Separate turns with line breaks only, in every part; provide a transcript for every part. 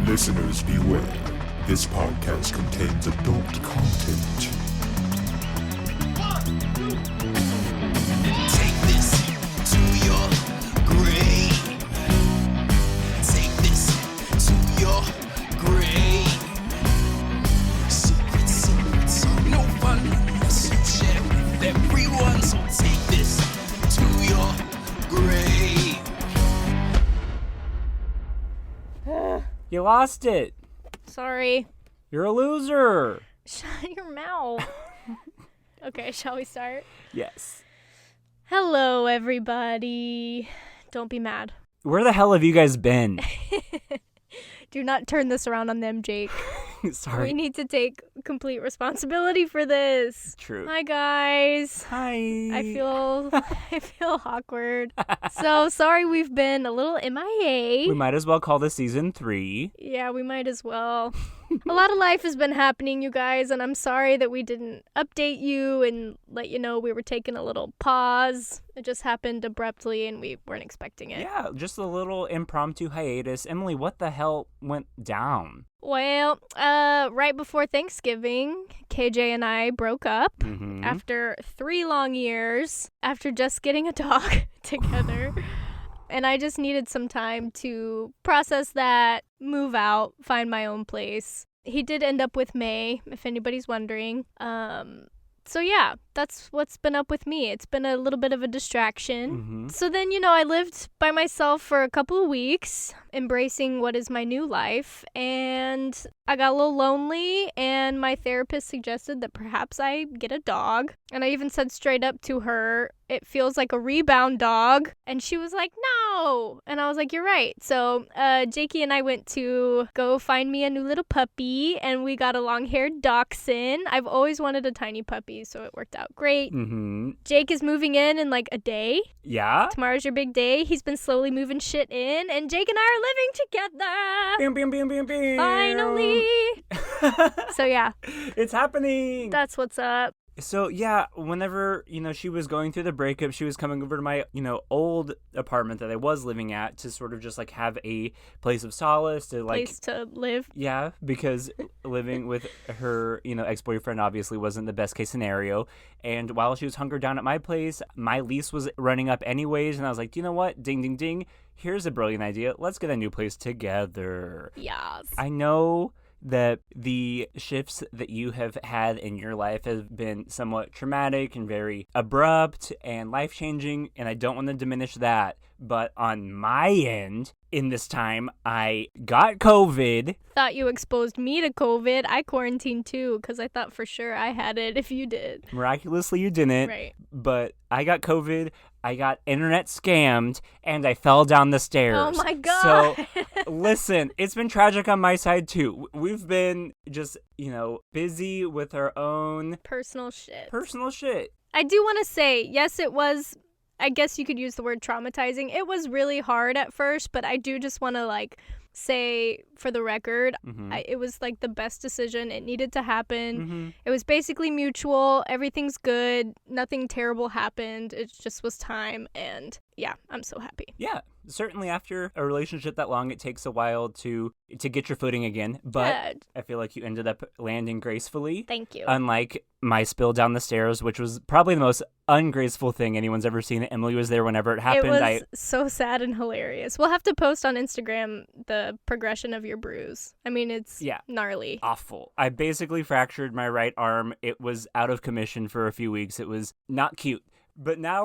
Listeners beware. This podcast contains adult content.
Take this to your grave. Take this to your grave. Secrets are no fun unless you share with everyone. So take this to your grave.
You lost it.
Sorry.
You're a loser.
Shut your mouth. Okay, shall we start?
Yes.
Hello, everybody. Don't be mad.
Where the hell have you guys been?
Do not turn this around on them, Jake.
Sorry.
We need to take complete responsibility for this.
True.
Hi, guys.
Hi.
I feel awkward. So sorry we've been a little MIA.
We might as well call this season 3.
Yeah, we might as well. A lot of life has been happening, you guys, and I'm sorry that we didn't update you and let you know we were taking a little pause. It just happened abruptly and we weren't expecting it.
Yeah, just a little impromptu hiatus. Emily, what the hell went down?
Well, right before Thanksgiving, KJ and I broke up after 3 long years, after just getting a dog together. And I just needed some time to process that, move out, find my own place. He did end up with May, if anybody's wondering. So yeah, that's what's been up with me. It's been a little bit of a distraction. So then, I lived by myself for a couple of weeks, embracing what is my new life. And I got a little lonely, and my therapist suggested that perhaps I get a dog. And I even said straight up to her, it feels like a rebound dog. And she was like, no. And I was like, you're right. So Jakey and I went to go find me a new little puppy, and we got a long-haired dachshund. I've always wanted a tiny puppy, so it worked out great. Jake is moving in like a day.
Yeah?
Tomorrow's your big day. He's been slowly moving shit in, and Jake and I are living together.
Bam, bam, bam, bam, bam.
Finally. So yeah,
It's happening.
that's what's up.
So, yeah, whenever, she was going through the breakup, she was coming over to my, old apartment that I was living at to sort of just, have a place of solace to,
Place to live.
Yeah, because living with her, ex-boyfriend obviously wasn't the best case scenario. And while she was hunkered down at my place, my lease was running up anyways. And I was like, you know what? Ding, ding, ding. Here's a brilliant idea. Let's get a new place together.
Yes.
I know that the shifts that you have had in your life have been somewhat traumatic and very abrupt and life-changing, and I don't want to diminish that. But on my end, in this time, I got COVID.
Thought you exposed me to COVID. I quarantined too, because I thought for sure I had it if you did.
Miraculously, you didn't.
Right.
But I got COVID. I got internet scammed, and I fell down the stairs.
Oh my God.
So, listen, it's been tragic on my side, too. We've been just, busy with our own
Personal shit.
shit.
I do want to say, yes, it was, I guess you could use the word traumatizing. It was really hard at first, but I do just want to say for the record, it was the best decision. It needed to happen. It was basically mutual. Everything's good. Nothing terrible happened. It just was time. And yeah, I'm so happy.
Yeah, certainly after a relationship that long, it takes a while to get your footing again. But I feel like you ended up landing gracefully.
Thank you.
Unlike my spill down the stairs, which was probably the most ungraceful thing anyone's ever seen. Emily was there whenever it happened.
It was so sad and hilarious. We'll have to post on Instagram the progression of your bruise. I mean, it's gnarly.
Awful. I basically fractured my right arm. It was out of commission for a few weeks. It was not cute. But now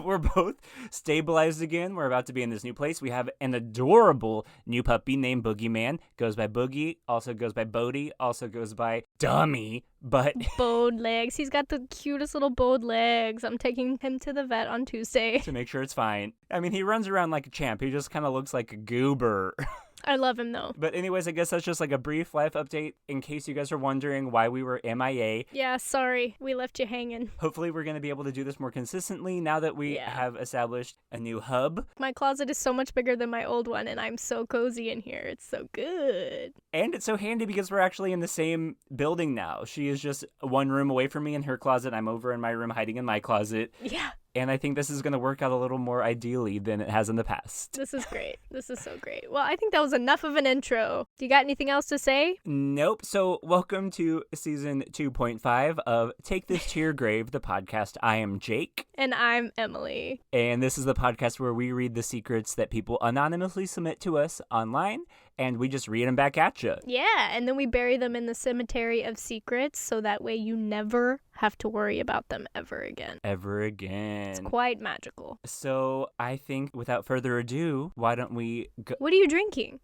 we're both stabilized again. We're about to be in this new place. We have an adorable new puppy named Boogeyman. Goes by Boogie, also goes by Bodie, also goes by Dummy. But
bowed legs. He's got the cutest little bowed legs. I'm taking him to the vet on Tuesday.
To make sure it's fine. I mean, he runs around like a champ. He just kind of looks like a goober.
I love him, though.
But anyways, I guess that's just a brief life update in case you guys are wondering why we were MIA.
Yeah, sorry. We left you hanging.
Hopefully, we're going to be able to do this more consistently now that we have established a new hub.
My closet is so much bigger than my old one, and I'm so cozy in here. It's so good.
And it's so handy because we're actually in the same building now. She is just one room away from me in her closet. I'm over in my room hiding in my closet.
Yeah.
And I think this is going to work out a little more ideally than it has in the past.
This is great. This is so great. Well, I think that was enough of an intro. Do you got anything else to say?
Nope. So welcome to season 2.5 of Take This to Your Grave, the podcast. I am Jake.
And I'm Emily.
And this is the podcast where we read the secrets that people anonymously submit to us online, and we just read them back at you.
Yeah, and then we bury them in the cemetery of secrets, so that way you never have to worry about them ever again.
Ever again.
It's quite magical.
So I think without further ado, why don't we go...
What are you drinking?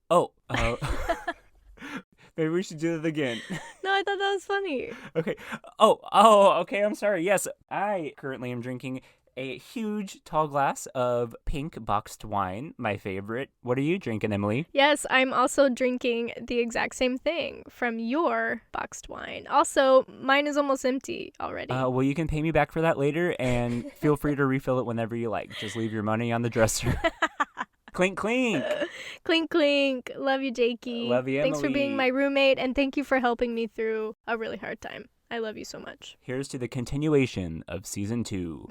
Oh, maybe we should do that again.
No, I thought that was funny.
Okay. Okay, I'm sorry. Yes, I currently am drinking a huge tall glass of pink boxed wine, my favorite. What are you drinking, Emily?
Yes, I'm also drinking the exact same thing from your boxed wine. Also, mine is almost empty already.
Well, you can pay me back for that later, and feel free to refill it whenever you like. Just leave your money on the dresser. Clink, clink.
Clink, clink. Love you, Jakey.
Love you,
Thanks for
Emily.
being my roommate, and thank you for helping me through a really hard time. I love you so much.
Here's to the continuation of season 2.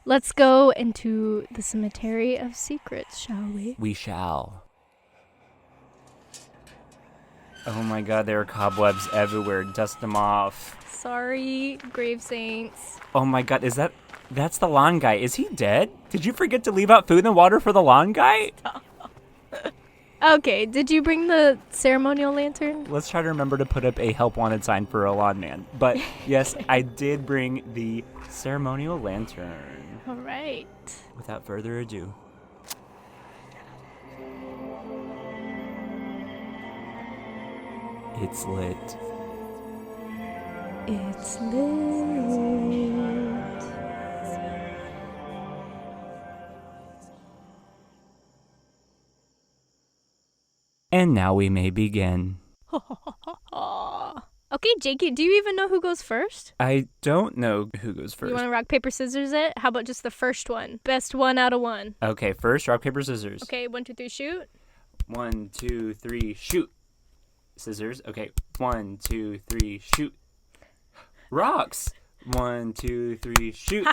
Let's go into the cemetery of secrets, shall we?
We shall. Oh my god, there are cobwebs everywhere. Dust them off.
Sorry, grave saints.
Oh my god, that's the lawn guy. Is he dead? Did you forget to leave out food and water for the lawn guy?
Okay, did you bring the ceremonial lantern?
Let's try to remember to put up a help wanted sign for a lawn man. But yes, I did bring the ceremonial lantern.
All right.
Without further ado. It's lit.
It's lit.
And now we may begin.
Okay, Jakey, do you even know who goes first?
I don't know who goes first.
You want to rock, paper, scissors it? How about just the first one? Best one out of one.
Okay, first, rock, paper, scissors.
Okay, 1, 2, 3, shoot.
1, 2, 3, shoot. Scissors. Okay, 1, 2, 3, shoot. Rocks. 1, 2, 3, shoot.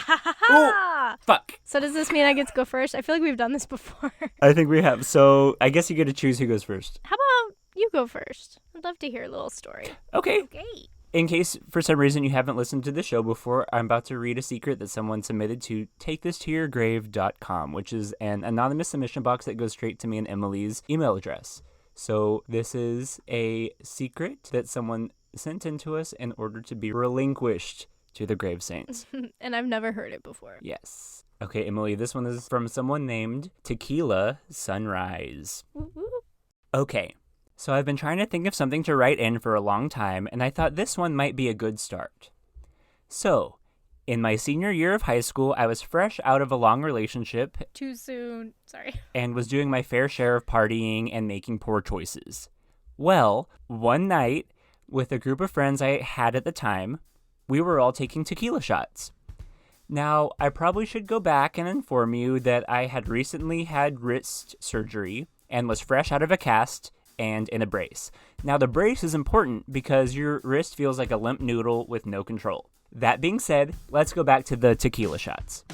Oh, fuck.
So does this mean I get to go first? I feel like we've done this before.
I think we have. So I guess you get to choose who goes first.
How about you go first? I'd love to hear a little story.
Okay.
Okay.
In case for some reason you haven't listened to the show before, I'm about to read a secret that someone submitted to takethistoyourgrave.com, which is an anonymous submission box that goes straight to me and Emily's email address. So this is a secret that someone sent in to us in order to be relinquished to the grave saints.
And I've never heard it before.
Yes. Okay, Emily, this one is from someone named Tequila Sunrise. Okay, so I've been trying to think of something to write in for a long time, and I thought this one might be a good start. So, in my senior year of high school, I was fresh out of a long relationship.
Too soon. Sorry.
And was doing my fair share of partying and making poor choices. Well, one night, with a group of friends I had at the time, we were all taking tequila shots. Now, I probably should go back and inform you that I had recently had wrist surgery and was fresh out of a cast and in a brace. Now, the brace is important because your wrist feels like a limp noodle with no control. That being said, let's go back to the tequila shots.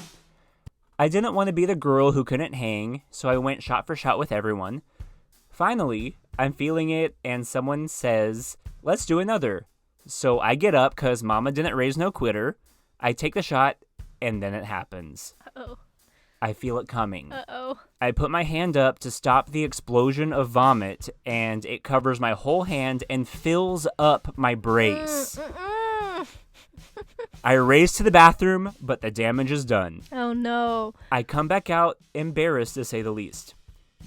I didn't want to be the girl who couldn't hang, so I went shot for shot with everyone. Finally, I'm feeling it, and someone says, let's do another. So I get up because mama didn't raise no quitter. I take the shot, and then it happens.
Uh-oh.
I feel it coming.
Uh-oh.
I put my hand up to stop the explosion of vomit, and it covers my whole hand and fills up my brace. I race to the bathroom, but the damage is done.
Oh, no.
I come back out embarrassed, to say the least.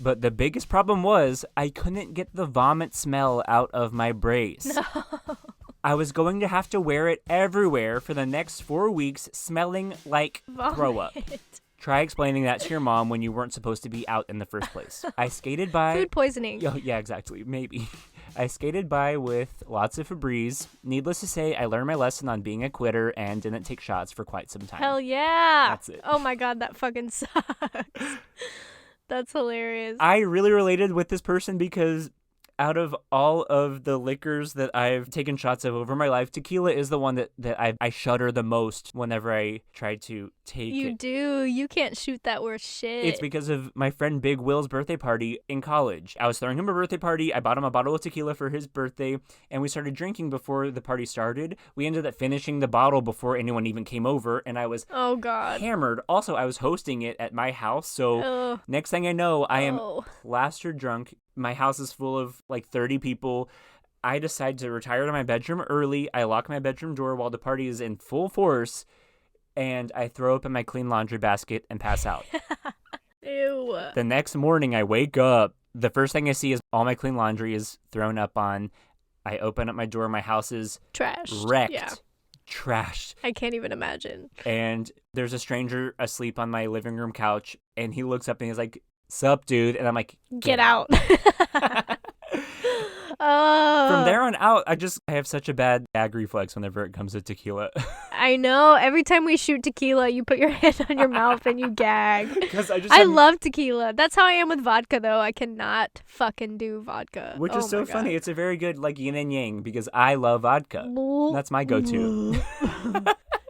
But the biggest problem was I couldn't get the vomit smell out of my brace.
No.
I was going to have to wear it everywhere for the next 4 weeks, smelling like
Vomit.
throw up. Try explaining that to your mom when you weren't supposed to be out in the first place. I skated by...
Food poisoning.
Oh, yeah, exactly. Maybe. I skated by with lots of Febreze. Needless to say, I learned my lesson on being a quitter and didn't take shots for quite some time.
Hell yeah.
That's it.
Oh my god, that fucking sucks. That's hilarious.
I really related with this person because Out of all of the liquors that I've taken shots of over my life, tequila is the one that I shudder the most whenever I try to take it.
You do. You can't shoot that worth shit.
It's because of my friend Big Will's birthday party in college. I was throwing him a birthday party. I bought him a bottle of tequila for his birthday, and we started drinking before the party started. We ended up finishing the bottle before anyone even came over, and I was hammered. Also, I was hosting it at my house, so next thing I know, I am plastered drunk. My house is full of like 30 people. I decide to retire to my bedroom early. I lock my bedroom door while the party is in full force, and I throw up in my clean laundry basket and pass out.
Ew.
The next morning, I wake up. The first thing I see is all my clean laundry is thrown up on. I open up my door. My house is
trashed.
Wrecked.
Yeah.
Trashed.
I can't even imagine.
And there's a stranger asleep on my living room couch, and he looks up and he's like, "Sup, dude?" And I'm like,
Get out.
From there on out, I have such a bad gag reflex whenever it comes to tequila.
I know. Every time we shoot tequila, you put your hand on your mouth and you gag.
Because
I love tequila. That's how I am with vodka, though. I cannot fucking do vodka.
Which is so funny. It's a very good like yin and yang because I love vodka. That's my go-to.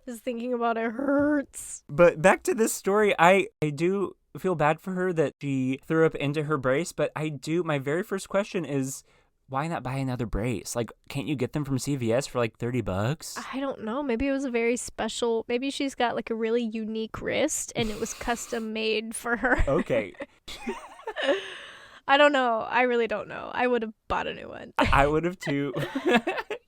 Just thinking about it hurts.
But back to this story, I do feel bad for her that she threw up into her brace, but my very first question is, why not buy another brace? Like, can't you get them from CVS for like $30?
I don't know. Maybe it was a very special, maybe she's got like a really unique wrist and it was custom made for her.
Okay.
I don't know. I really don't know. I would have bought a new one.
I would have too.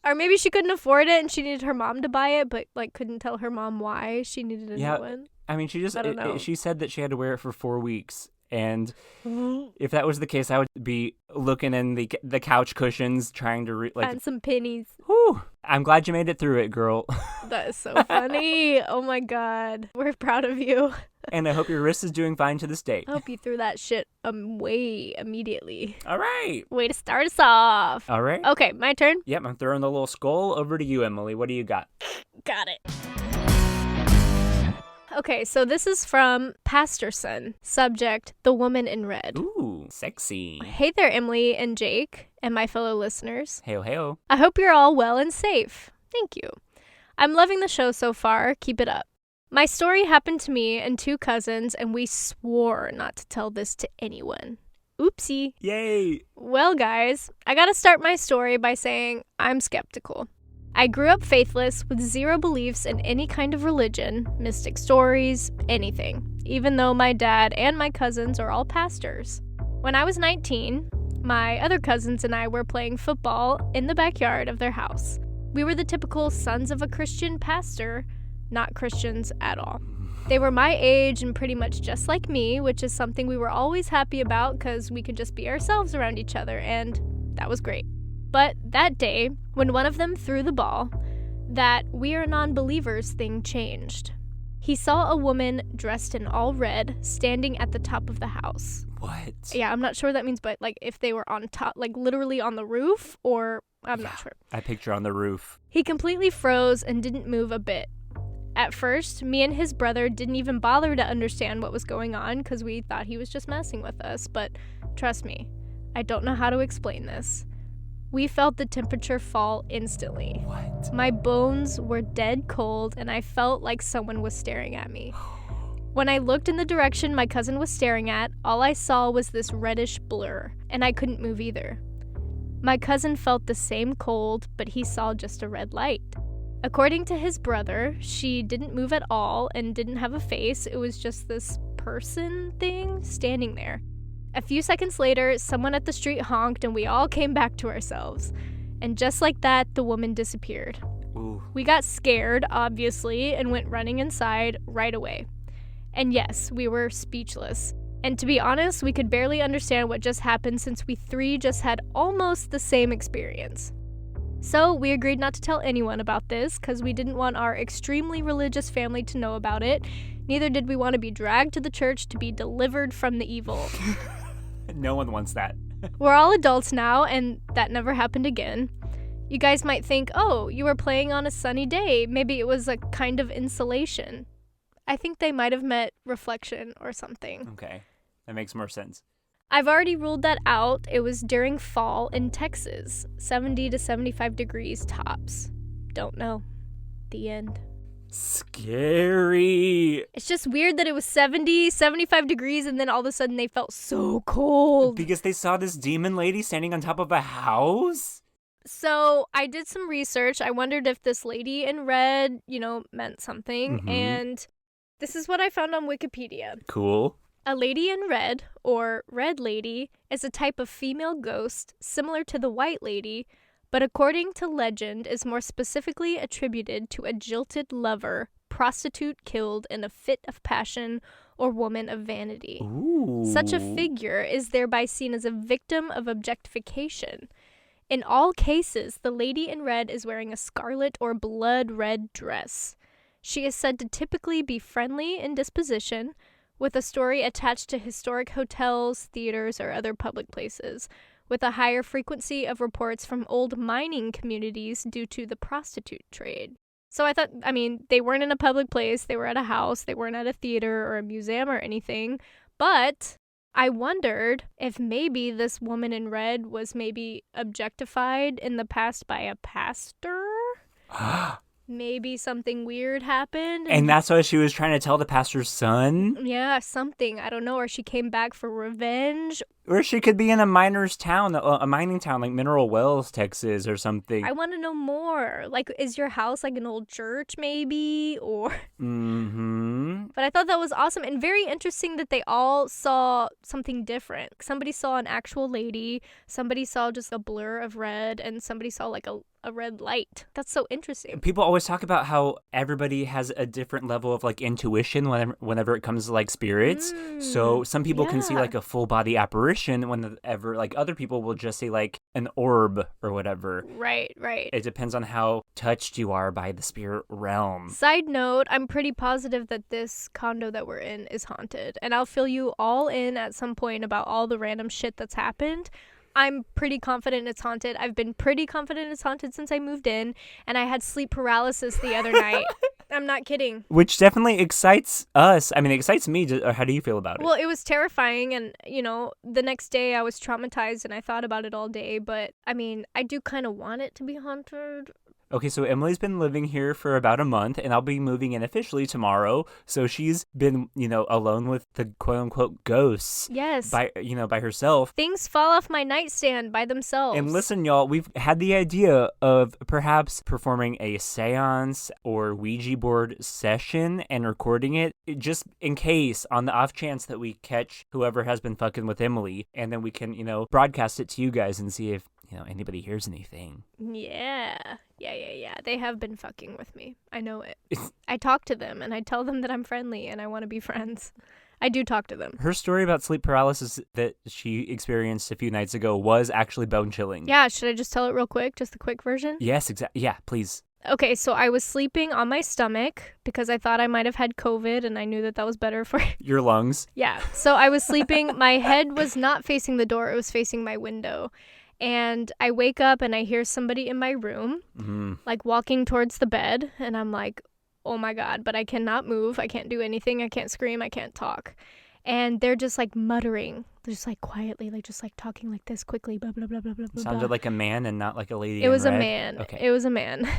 Or maybe she couldn't afford it and she needed her mom to buy it, but like couldn't tell her mom why she needed a new one.
I mean, she said that she had to wear it for 4 weeks. And
Mm-hmm.
if that was the case, I would be looking in the couch cushions trying to
find some pennies.
Whew, I'm glad you made it through it, girl.
That is so funny. Oh my God. We're proud of you.
And I hope your wrist is doing fine to this day.
I hope you threw that shit away immediately.
All right.
Way to start us off.
All right.
Okay, my turn.
Yep, I'm throwing the little skull over to you, Emily. What do you got?
Got it. Okay, so this is from Pastorson. Subject, The Woman in Red.
Ooh, sexy.
Hey there, Emily and Jake, and my fellow listeners.
Heyo, heyo.
I hope you're all well and safe. Thank you. I'm loving the show so far. Keep it up. My story happened to me and 2 cousins, and we swore not to tell this to anyone. Oopsie.
Yay.
Well, guys, I gotta start my story by saying I'm skeptical. I grew up faithless with 0 beliefs in any kind of religion, mystic stories, anything, even though my dad and my cousins are all pastors. When I was 19, my other cousins and I were playing football in the backyard of their house. We were the typical sons of a Christian pastor, not Christians at all. They were my age and pretty much just like me, which is something we were always happy about because we could just be ourselves around each other, and that was great. But that day, when one of them threw the ball, that "we are non-believers" thing changed. He saw a woman dressed in all red standing at the top of the house.
What?
Yeah, I'm not sure what that means, but like if they were on top, like literally on the roof, or I'm not sure.
I picture on the roof.
He completely froze and didn't move a bit. At first, me and his brother didn't even bother to understand what was going on because we thought he was just messing with us, but trust me, I don't know how to explain this. We felt the temperature fall instantly.
What?
My bones were dead cold and I felt like someone was staring at me. When I looked in the direction my cousin was staring at, all I saw was this reddish blur, and I couldn't move either. My cousin felt the same cold, but he saw just a red light. According to his brother, she didn't move at all and didn't have a face. It was just this person thing standing there. A few seconds later, someone at the street honked and we all came back to ourselves. And just like that, the woman disappeared.
Ooh.
We got scared, obviously, and went running inside right away. And yes, we were speechless. And to be honest, we could barely understand what just happened since we 3 just had almost the same experience. So we agreed not to tell anyone about this because we didn't want our extremely religious family to know about it. Neither did we want to be dragged to the church to be delivered from the evil.
No one wants that.
We're all adults now, and that never happened again. You guys might think, oh, you were playing on a sunny day. Maybe it was a kind of insulation. I think they might have met reflection or something.
Okay, that makes more sense.
I've already ruled that out. It was during fall in Texas. 70 to 75 degrees tops. Don't know. The end.
Scary.
It's just weird that it was 70, 75 degrees, and then all of a sudden they felt so cold.
Because they saw this demon lady standing on top of a house?
So I did some research. I wondered if this lady in red, meant something.
Mhm.
And this is what I found on Wikipedia.
Cool.
A lady in red, or red lady, is a type of female ghost similar to the white lady, but according to legend is more specifically attributed to a jilted lover, prostitute killed in a fit of passion, or woman of vanity.
Ooh.
Such a figure is thereby seen as a victim of objectification. In all cases, the lady in red is wearing a scarlet or blood red dress. She is said to typically be friendly in disposition, with a story attached to historic hotels, theaters, or other public places, with a higher frequency of reports from old mining communities due to the prostitute trade. So I thought, they weren't in a public place, they were at a house, they weren't at a theater or a museum or anything, but I wondered if maybe this woman in red was maybe objectified in the past by a pastor? Maybe something weird happened.
And that's why she was trying to tell the pastor's son?
Yeah, something. I don't know. Or she came back for revenge.
Or she could be in a miner's town, a mining town like Mineral Wells, Texas or something.
I want to know more. Like, is your house like an old church maybe? Or...
Mm-hmm.
But I thought that was awesome and very interesting that they all saw something different. Somebody saw an actual lady, somebody saw just a blur of red, and somebody saw like a red light. That's so interesting.
People always talk about how everybody has a different level of like intuition whenever it comes to like spirits. So some people can see like a full body apparition whenever like other people will just see like an orb or whatever.
Right.
It depends on how touched you are by the spirit realm.
Side note, I'm pretty positive that this condo that we're in is haunted. And I'll fill you all in at some point about all the random shit that's happened. I'm pretty confident it's haunted. I've been pretty confident it's haunted since I moved in, and I had sleep paralysis the other night. I'm not kidding.
Which definitely excites us. I mean, it excites me. How do you feel about it?
Well, it was terrifying, and, the next day I was traumatized, and I thought about it all day, but, I do kind of want it to be haunted.
Okay, so Emily's been living here for about a month, and I'll be moving in officially tomorrow. So she's been, alone with the quote-unquote ghosts.
Yes.
By herself.
Things fall off my nightstand by themselves.
And listen, y'all, we've had the idea of perhaps performing a seance or Ouija board session and recording it, just in case, on the off chance that we catch whoever has been fucking with Emily, and then we can, broadcast it to you guys and see if anybody hears anything.
Yeah. They have been fucking with me. I know it. I talk to them and I tell them that I'm friendly and I want to be friends. I do talk to them.
Her story about sleep paralysis that she experienced a few nights ago was actually bone chilling.
Yeah, should I just tell it real quick? Just the quick version?
Yes, exactly. Yeah, please.
Okay, so I was sleeping on my stomach because I thought I might have had COVID and I knew that was better for
your lungs.
Yeah. So I was sleeping. My head was not facing the door. It was facing my window. And I wake up and I hear somebody in my room, like walking towards the bed. And I'm like, oh my God, but I cannot move. I can't do anything. I can't scream. I can't talk. And they're just like muttering, just like quietly, like just like talking like this quickly, blah, blah, blah, blah, blah, blah.
Sounded like a man and not like a lady.
It was
in
a
red.
man.
Okay.
It was a man.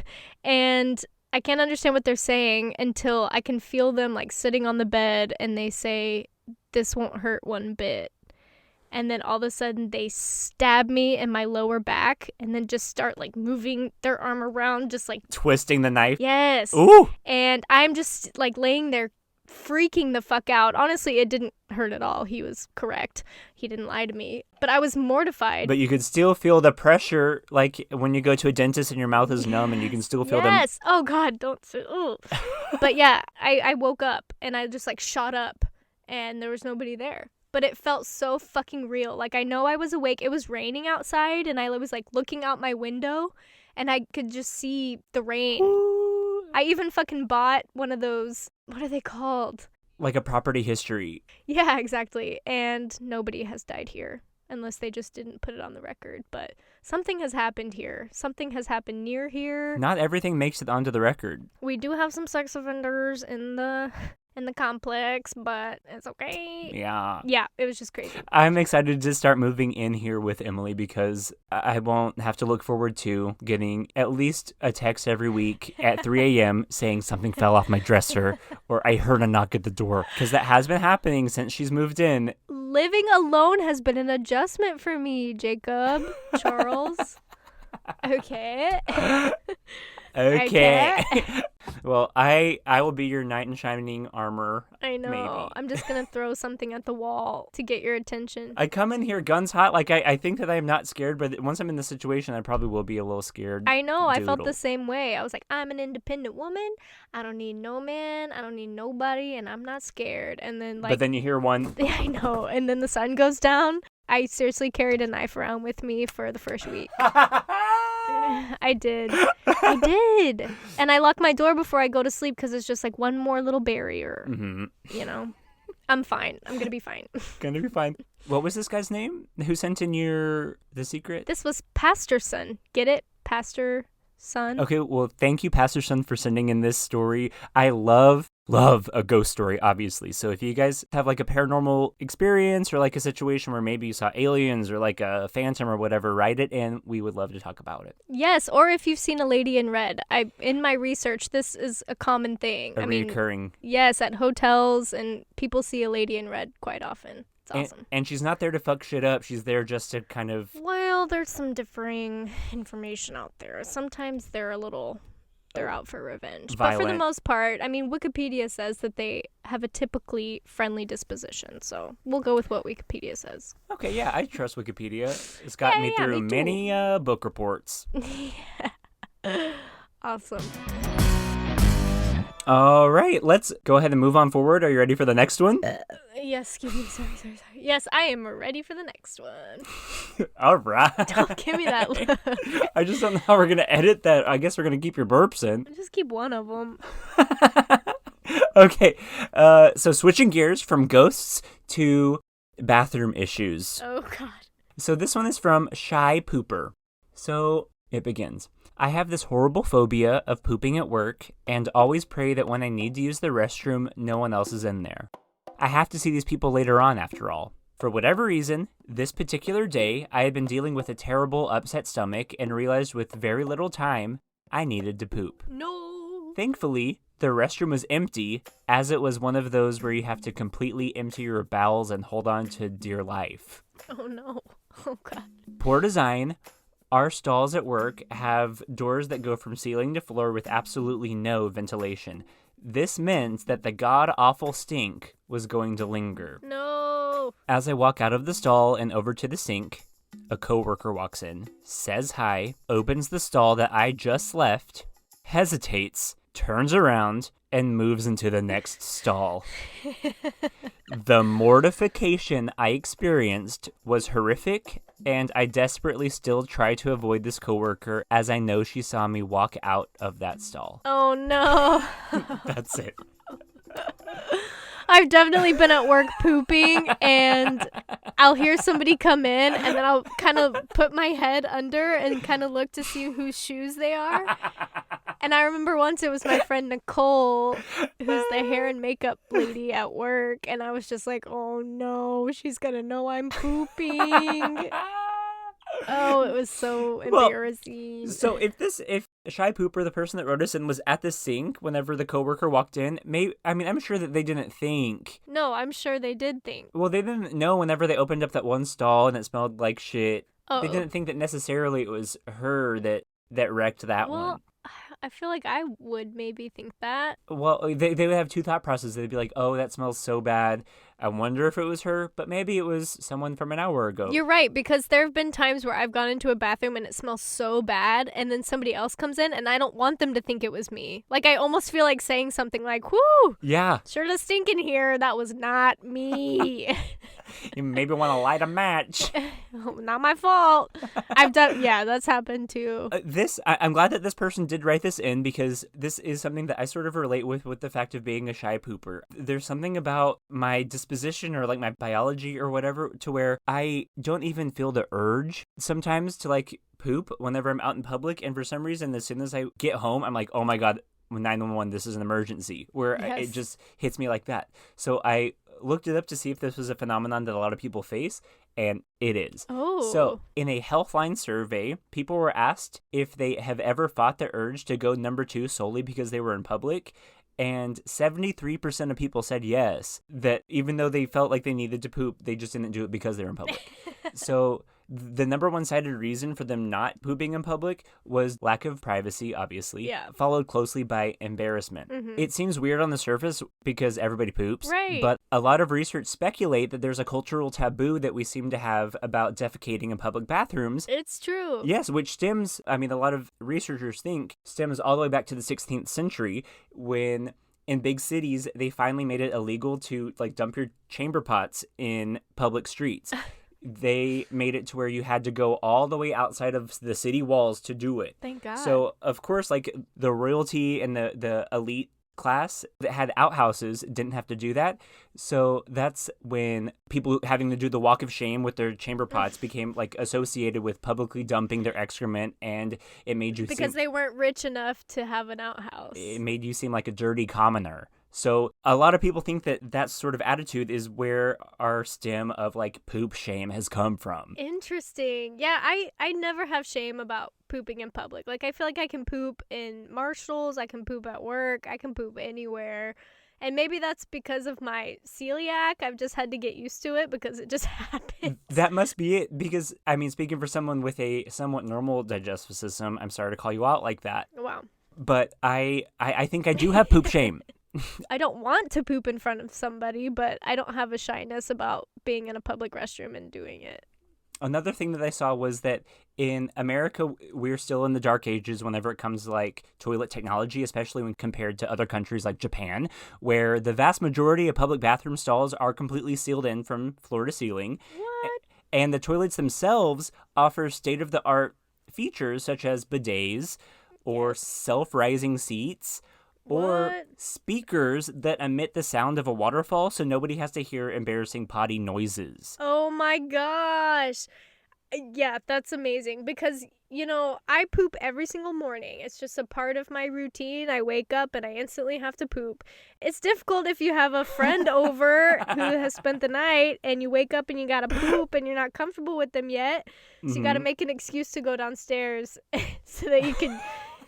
And I can't understand what they're saying until I can feel them like sitting on the bed and they say, "This won't hurt one bit." And then all of a sudden they stab me in my lower back and then just start like moving their arm around, just like
twisting the knife.
Yes.
Ooh.
And I'm just like laying there freaking the fuck out. Honestly, it didn't hurt at all. He was correct. He didn't lie to me. But I was mortified.
But you could still feel the pressure, like when you go to a dentist and your mouth is numb and you can still feel them.
Yes. Oh, God, don't say, ooh. But yeah, I woke up and I just like shot up and there was nobody there. But it felt so fucking real. Like, I know I was awake. It was raining outside and I was like looking out my window and I could just see the rain.
Ooh.
I even fucking bought one of those, what are they called?
Like a property history.
Yeah, exactly. And nobody has died here, unless they just didn't put it on the record. But something has happened here. Something has happened near here.
Not everything makes it onto the record.
We do have some sex offenders in the in the complex, but it's okay.
Yeah.
Yeah, it was just crazy.
I'm excited to start moving in here with Emily because I won't have to look forward to getting at least a text every week at 3 a.m. saying something fell off my dresser or I heard a knock at the door, because that has been happening since she's moved in.
Living alone has been an adjustment for me, Jacob. Charles. Okay.
Okay. Well, I will be your knight in shining armor.
I know.
Maybe.
I'm just going to throw something at the wall to get your attention.
I come in here guns hot. Like, I think that I'm not scared, but once I'm in the situation, I probably will be a little scared.
I know. I felt
Doodle.
the same way. I was like, I'm an independent woman. I don't need no man. I don't need nobody. And I'm not scared. And then, like...
But then you hear one.
Yeah, I know. And then the sun goes down. I seriously carried a knife around with me for the first week. I did. And I lock my door before I go to sleep because it's just like one more little barrier.
Mm-hmm.
You know? I'm fine. I'm going to be fine.
Gonna be fine. What was this guy's name? Who sent in the secret?
This was Pastor Son. Get it? Pastor Son?
Okay, well, thank you, Pastor Son, for sending in this story. I love a ghost story, obviously. So if you guys have like a paranormal experience or like a situation where maybe you saw aliens or like a phantom or whatever, write it in. We would love to talk about it.
Yes, or if you've seen a lady in red. In my research, this is a common thing.
Recurring.
Yes, at hotels, and people see a lady in red quite often. It's awesome.
And she's not there to fuck shit up. She's there just to kind of...
Well, there's some differing information out there. Sometimes they're out for revenge.
Violent.
But for the most part, Wikipedia says that they have a typically friendly disposition. So we'll go with what Wikipedia says.
Okay, yeah, I trust Wikipedia. It's gotten me through
me too.
many book reports.
Awesome.
All right, let's go ahead and move on forward. Are you ready for the next one?
Yes, excuse me. Sorry. Yes, I am ready for the next one.
All right.
Don't give me that look.
I just don't know how we're going to edit that. I guess we're going to keep your burps in.
Just keep one of them.
Okay, so switching gears from ghosts to bathroom issues.
Oh, God.
So this one is from Shy Pooper. So it begins. I have this horrible phobia of pooping at work and always pray that when I need to use the restroom, no one else is in there. I have to see these people later on, after all. For whatever reason, this particular day, I had been dealing with a terrible upset stomach and realized with very little time, I needed to poop.
No.
Thankfully, the restroom was empty, as it was one of those where you have to completely empty your bowels and hold on to dear life.
Oh, no. Oh, God.
Poor design. Our stalls at work have doors that go from ceiling to floor with absolutely no ventilation. This meant that the god-awful stink was going to linger.
No.
As I walk out of the stall and over to the sink, a coworker walks in, says hi, opens the stall that I just left, hesitates, turns around, and moves into the next stall. The mortification I experienced was horrific, and I desperately still try to avoid this coworker as I know she saw me walk out of that stall.
Oh, no.
That's it.
I've definitely been at work pooping, and I'll hear somebody come in, and then I'll kind of put my head under and kind of look to see whose shoes they are. And I remember once it was my friend Nicole, who's the hair and makeup lady at work, and I was just like, oh no, she's gonna know I'm pooping. Oh, it was so embarrassing.
So if Shy Pooper, the person that wrote us in, was at the sink whenever the coworker walked in, I'm sure that they didn't think.
No, I'm sure they did think.
Well, they didn't know whenever they opened up that one stall and it smelled like shit.
Uh-oh.
They didn't think that necessarily it was her that wrecked that one.
I feel like I would maybe think that.
Well, they would have two thought processes. They'd be like, oh, that smells so bad. I wonder if it was her, but maybe it was someone from an hour ago.
You're right, because there have been times where I've gone into a bathroom and it smells so bad, and then somebody else comes in, and I don't want them to think it was me. Like, I almost feel like saying something like, whoo!
Yeah.
Sure does stink in here. That was not me.
You maybe want to light a match.
Not my fault. That's happened too.
I'm glad that this person did write this in, because this is something that I sort of relate with the fact of being a shy pooper. There's something about my disposition or like my biology or whatever to where I don't even feel the urge sometimes to like poop whenever I'm out in public. And for some reason, as soon as I get home, I'm like, oh my God, 911, this is an emergency, where
Yes.
it just hits me like that. So I looked it up to see if this was a phenomenon that a lot of people face, and it is.
Oh.
So in a Healthline survey, people were asked if they have ever fought the urge to go number 2 solely because they were in public. And 73% of people said yes, that even though they felt like they needed to poop, they just didn't do it because they're in public. So the number one cited reason for them not pooping in public was lack of privacy, obviously,
Yeah.
followed closely by embarrassment. It seems weird on the surface because everybody poops,
Right.
but a lot of research speculate that there's a cultural taboo that we seem to have about defecating in public bathrooms.
It's true.
Yes, which stems, I mean, a lot of researchers think stems all the way back to the 16th century when in big cities, they finally made it illegal to like dump your chamber pots in public streets. They made it to where you had to go all the way outside of the city walls to do it.
Thank God.
So, of course, like the royalty and the elite class that had outhouses didn't have to do that. So that's when people having to do the walk of shame with their chamber pots became like associated with publicly dumping their excrement, and it made you
because they weren't rich enough to have an outhouse.
it made you seem like a dirty commoner. So a lot of people think that that sort of attitude is where our stem of like poop shame has come from.
Interesting. Yeah, I never have shame about pooping in public. Like, I feel like I can poop in Marshalls, I can poop at work, I can poop anywhere. And maybe that's because of my celiac. I've just had to get used to it because it just happens.
That must be it, because, I mean, speaking for someone with a somewhat normal digestive system, I'm sorry to call you out like that,
Wow.
but I think I do have poop shame.
I don't want to poop in front of somebody, but I don't have a shyness about being in a public restroom and doing it.
Another thing that I saw was that in America, we're still in the dark ages whenever it comes to like toilet technology, especially when compared to other countries like Japan, where the vast majority of public bathroom stalls are completely sealed in from floor to ceiling.
What?
And the toilets themselves offer state-of-the-art features such as bidets or self-rising seats or
What?
speakers that emit the sound of a waterfall so nobody has to hear embarrassing potty noises.
Oh my gosh. Yeah, that's amazing because, you know, I poop every single morning. It's just a part of my routine. I wake up and I instantly have to poop. It's difficult if you have a friend over who has spent the night and you wake up and you gotta poop and you're not comfortable with them yet. So you gotta make an excuse to go downstairs so that you can...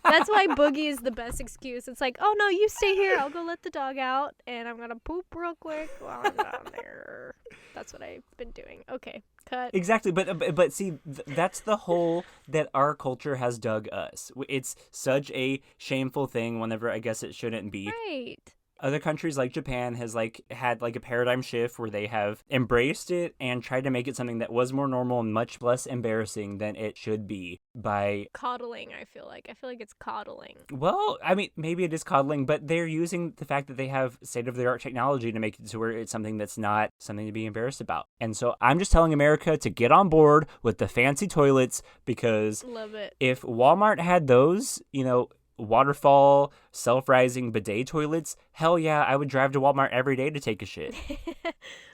That's why boogie is the best excuse. It's like, oh no, you stay here. I'll go let the dog out and I'm going to poop real quick while I'm down there. That's what I've been doing. Okay, cut.
Exactly, but see, that's the hole that our culture has dug us. It's such a shameful thing whenever I guess it shouldn't be.
Right.
Other countries like Japan has like had like a paradigm shift where they have embraced it and tried to make it something that was more normal and much less embarrassing than it should be by
Coddling, I feel like. I feel like it's coddling.
well, I mean, maybe it is coddling, but they're using the fact that they have state-of-the-art technology to make it to where it's something that's not something to be embarrassed about. And so I'm just telling America to get on board with the fancy toilets because
Love it.
if Walmart had those, you know, waterfall, self-rising bidet toilets, hell yeah, I would drive to Walmart every day to take a shit.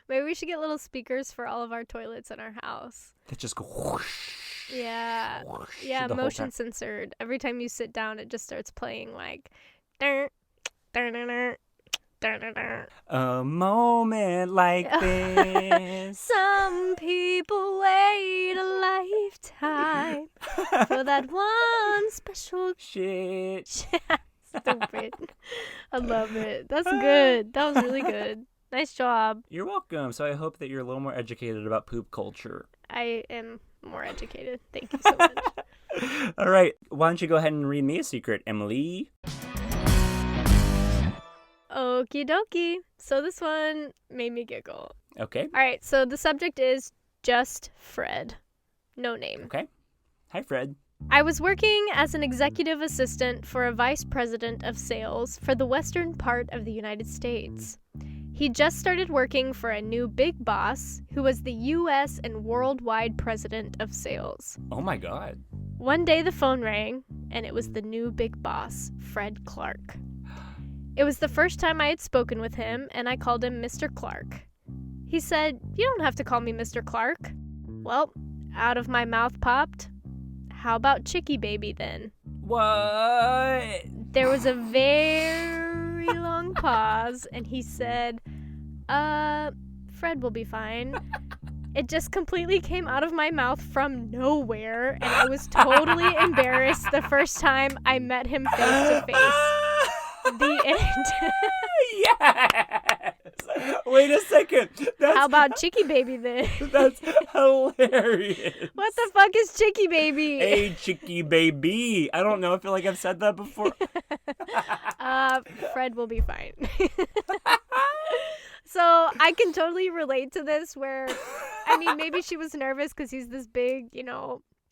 Maybe we should get little speakers for all of our toilets in our house.
That just go whoosh.
Yeah.
Whoosh
Yeah,
the whole
motion
time.
censored. Every time you sit down, it just starts playing like... "Dur, dur, dur, dur, dur, dur, dur."
A moment like this.
Some people wait a lifetime for that one special
Shit.
Stupid. I love it. That's good. That was really good. Nice job.
You're welcome. So I hope that you're a little more educated about poop culture.
I am more educated. Thank you so much.
All right. Why don't you go ahead and read me a secret, Emily?
Okie dokie. So this one made me giggle.
Okay.
All right. So the subject is just Fred. No name.
Okay. Hi, Fred.
I was working as an executive assistant for a vice president of sales for the western part of the United States. He just started working for a new big boss who was the U.S. and worldwide president of sales.
Oh, my God.
One day the phone rang, and it was the new big boss, Fred Clark. It was the first time I had spoken with him, and I called him Mr. Clark. He said, "You don't have to call me Mr. Clark." Well, out of my mouth popped, "How about chickey-baby then?"
What?
There was a very long pause, and he said, Fred will be fine. It just completely came out of my mouth from nowhere, and I was totally embarrassed the first time I met him face to face. The end.
Yes! Wait a second.
How about chickey-baby then?
That's hilarious.
What the fuck is chickey-baby?
Hey, chickey-baby. I don't know. I feel like I've said that before.
Fred will be fine. So I can totally relate to this where, I mean, maybe she was nervous because he's this big,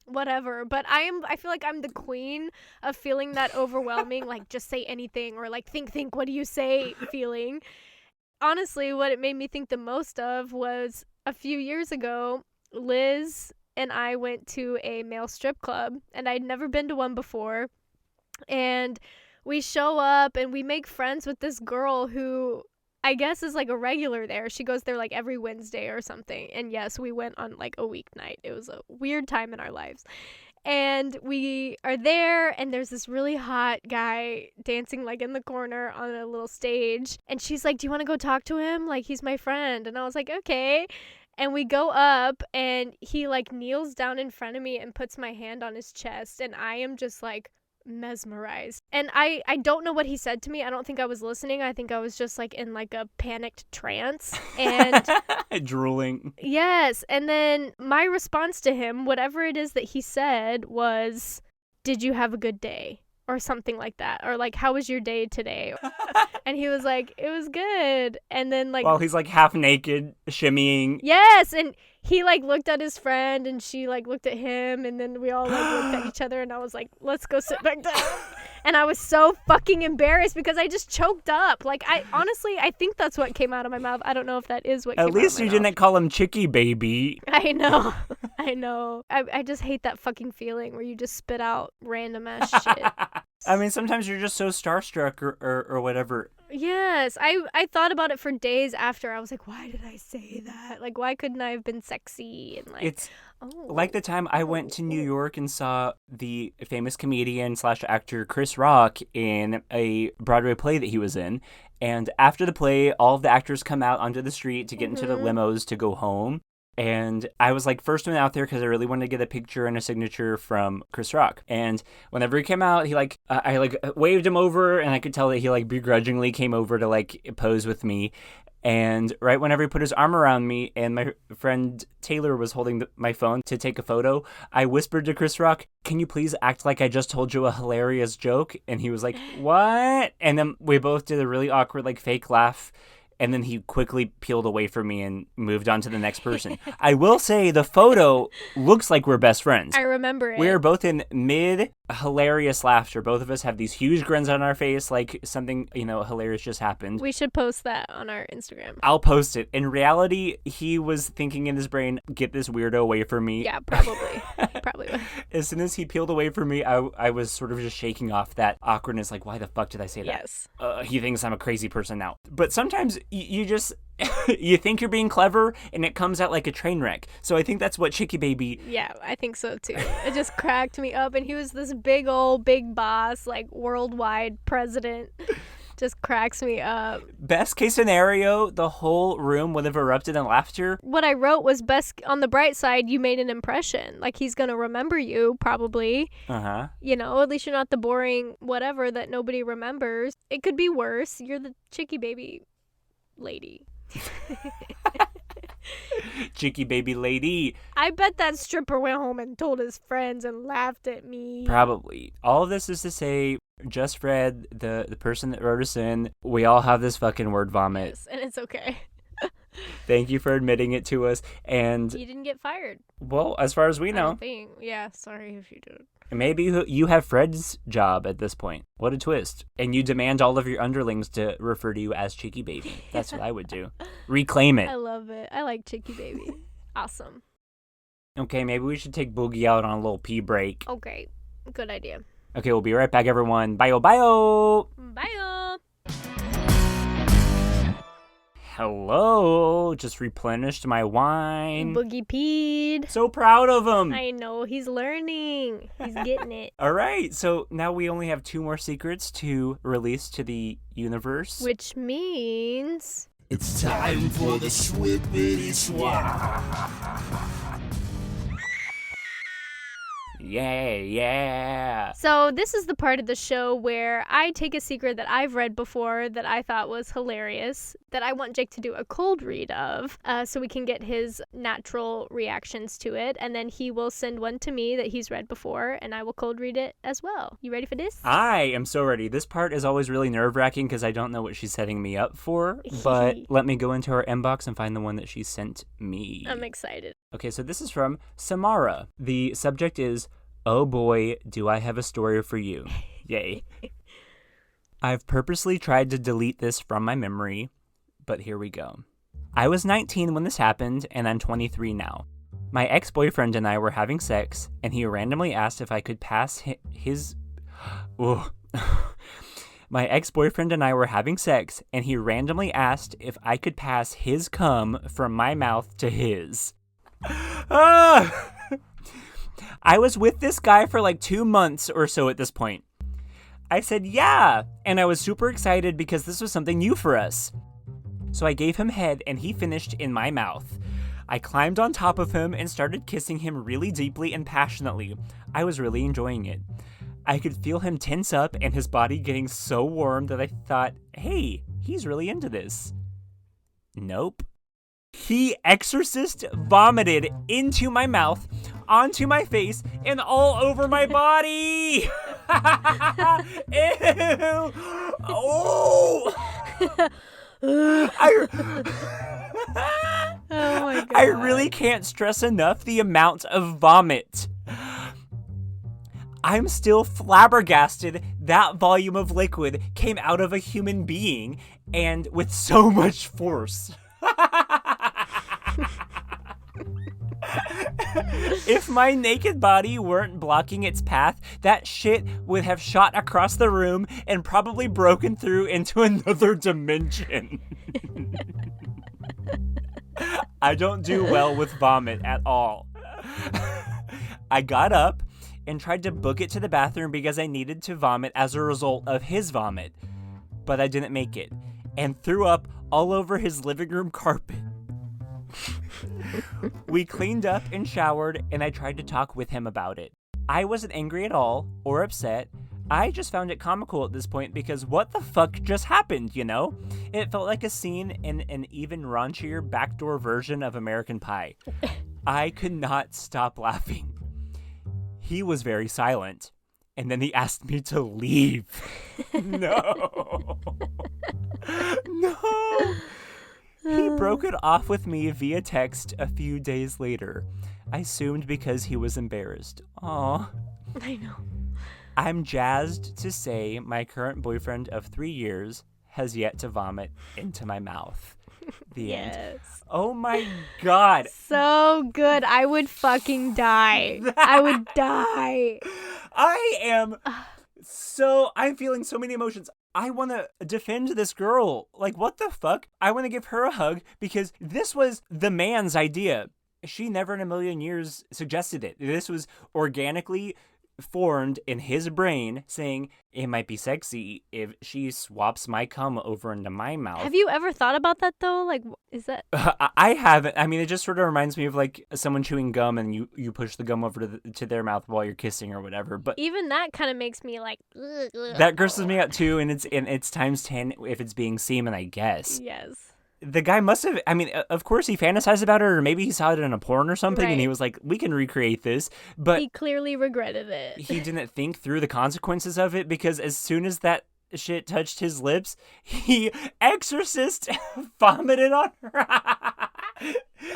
whatever. But I feel like I'm the queen of feeling that overwhelming, like, just say anything, or like, think, what do you say feeling. Honestly, what it made me think the most of was a few years ago, Liz and I went to a male strip club, and I'd never been to one before. And we show up and we make friends with this girl who I guess is like a regular there. She goes there like every Wednesday or something. And yes, we went on like a weeknight. It was a weird time in our lives. And we are there, and there's this really hot guy dancing like in the corner on a little stage. And she's like, do you want to go talk to him? Like, he's my friend. And I was like, okay. And we go up, and he like kneels down in front of me and puts my hand on his chest. And I am just like mesmerized. And I don't know what he said to me. I don't think I was listening. I think I was just like in like a panicked trance. And
drooling.
Yes. And then my response to him, whatever it is that he said, was, did you have a good day? Or something like that. Or like, how was your day today? And he was like, it was good. And then like,
while he's like half naked, shimmying.
Yes. And he like looked at his friend, and she like looked at him, and then we all like looked at each other, and I was like, let's go sit back down. And I was so fucking embarrassed because I just choked up. Like, I think that's what came out of my mouth. I don't know if that is what came out of my mouth.
At least you didn't call him chickey-baby.
I know. I just hate that fucking feeling where you just spit out random ass shit.
I mean, sometimes you're just so starstruck or whatever.
Yes, I thought about it for days after. I was like, why did I say that? Like, why couldn't I have been sexy? And like,
it's like the time I went to New York and saw the famous comedian / actor Chris Rock in a Broadway play that he was in. And after the play, all of the actors come out onto the street to get into the limos to go home. And I was like first one out there because I really wanted to get a picture and a signature from Chris Rock. And whenever he came out, he like I like waved him over, and I could tell that he like begrudgingly came over to like pose with me. And right whenever he put his arm around me and my friend Taylor was holding my phone to take a photo, I whispered to Chris Rock, can you please act like I just told you a hilarious joke? And he was like, what? And then we both did a really awkward like fake laugh. And then he quickly peeled away from me and moved on to the next person. I will say the photo looks like we're best friends.
I remember it.
We're both in hilarious laughter. Both of us have these huge grins on our face like something, hilarious just happened.
We should post that on our Instagram.
I'll post it. In reality, he was thinking in his brain, get this weirdo away from me.
Yeah, probably. Probably would.
As soon as he peeled away from me, I was sort of just shaking off that awkwardness. Like, why the fuck did I say that?
Yes.
He thinks I'm a crazy person now. But sometimes you just, you think you're being clever, and it comes out like a train wreck. So I think that's what chickey-baby...
Yeah, I think so too. It just cracked me up, and he was this big boss, like worldwide president. Just cracks me up.
Best case scenario, the whole room would have erupted in laughter.
What I wrote was, best on the bright side, you made an impression. Like, he's gonna remember you, probably.
Uh-huh.
At least you're not the boring whatever that nobody remembers. It could be worse. You're the chickey-baby lady.
Chickey-baby lady.
I bet that stripper went home and told his friends and laughed at me.
Probably. All of this is to say, just Fred, the person that wrote us in, we all have this fucking word vomit.
Yes, and it's okay.
Thank you for admitting it to us. And
you didn't get fired.
Well, as far as we
I
know.
don't think. Yeah, sorry if you did.
Maybe you have Fred's job at this point. What a twist. And you demand all of your underlings to refer to you as chickey-baby. That's what I would do. Reclaim it.
I love it. I like chickey-baby. Awesome.
Okay, maybe we should take Boogie out on a little pee break.
Okay, good idea.
Okay, we'll be right back, everyone. Bye-o, bye-o.
Bye-o.
Hello, just replenished my wine.
Boogie peed.
So proud of him.
I know, he's learning. He's getting it.
All right, so now we only have 2 more secrets to release to the universe.
Which means...
It's time for the Swippity Swap.
Yeah.
So this is the part of the show where I take a secret that I've read before that I thought was hilarious, that I want Jake to do a cold read of, so we can get his natural reactions to it, and then he will send one to me that he's read before, and I will cold read it as well. You ready for this?
I am so ready. This part is always really nerve-wracking because I don't know what she's setting me up for, but let me go into her inbox and find the one that she sent me.
I'm excited.
Okay, so this is from Samara. The subject is, "Oh boy, do I have a story for you." Yay. I've purposely tried to delete this from my memory, but here we go. I was 19 when this happened, and I'm 23 now. My ex-boyfriend and I were having sex, and he randomly asked if I could pass his... My ex-boyfriend and I were having sex, and he randomly asked if I could pass his cum from my mouth to his. I was with this guy for like 2 months or so at this point. I said yeah, and I was super excited because this was something new for us. So I gave him head and he finished in my mouth. I climbed on top of him and started kissing him really deeply and passionately. I was really enjoying it. I could feel him tense up and his body getting so warm that I thought, hey, he's really into this. Nope. He exorcist vomited into my mouth, onto my face, and all over my body. Ew. Oh.
Oh my God.
I really can't stress enough the amount of vomit. I'm still flabbergasted that volume of liquid came out of a human being, and with so much force. If my naked body weren't blocking its path, that shit would have shot across the room and probably broken through into another dimension. I don't do well with vomit at all. I got up and tried to book it to the bathroom because I needed to vomit as a result of his vomit, but I didn't make it and threw up all over his living room carpet. We cleaned up and showered, and I tried to talk with him about it. I wasn't angry at all or upset. I just found it comical at this point because what the fuck just happened, you know? It felt like a scene in an even raunchier backdoor version of American Pie. I could not stop laughing. He was very silent, and then he asked me to leave. No. No. He broke it off with me via text a few days later. I assumed because he was embarrassed. Aw.
I know.
I'm jazzed to say my current boyfriend of 3 years has yet to vomit into my mouth. The end. Oh my God.
So good. I would fucking die. I would die.
I'm feeling so many emotions. I want to defend this girl. Like, what the fuck? I want to give her a hug because this was the man's idea. She never in a million years suggested it. This was organically formed in his brain saying it might be sexy if she swaps my cum over into my mouth.
Have you ever thought about that though? Like, is that...
I haven't. I mean, it just sort of reminds me of like someone chewing gum and you push the gum over to their mouth while you're kissing or whatever. But
even that kind of makes me like...
That grosses me out too, and it's times 10 if it's being semen, I guess.
Yes.
The guy must have, I mean, of course he fantasized about it, or maybe he saw it in a porn or something, and he was like, we can recreate this, but...
He clearly regretted it.
He didn't think through the consequences of it, because as soon as that shit touched his lips, he exorcist vomited on her.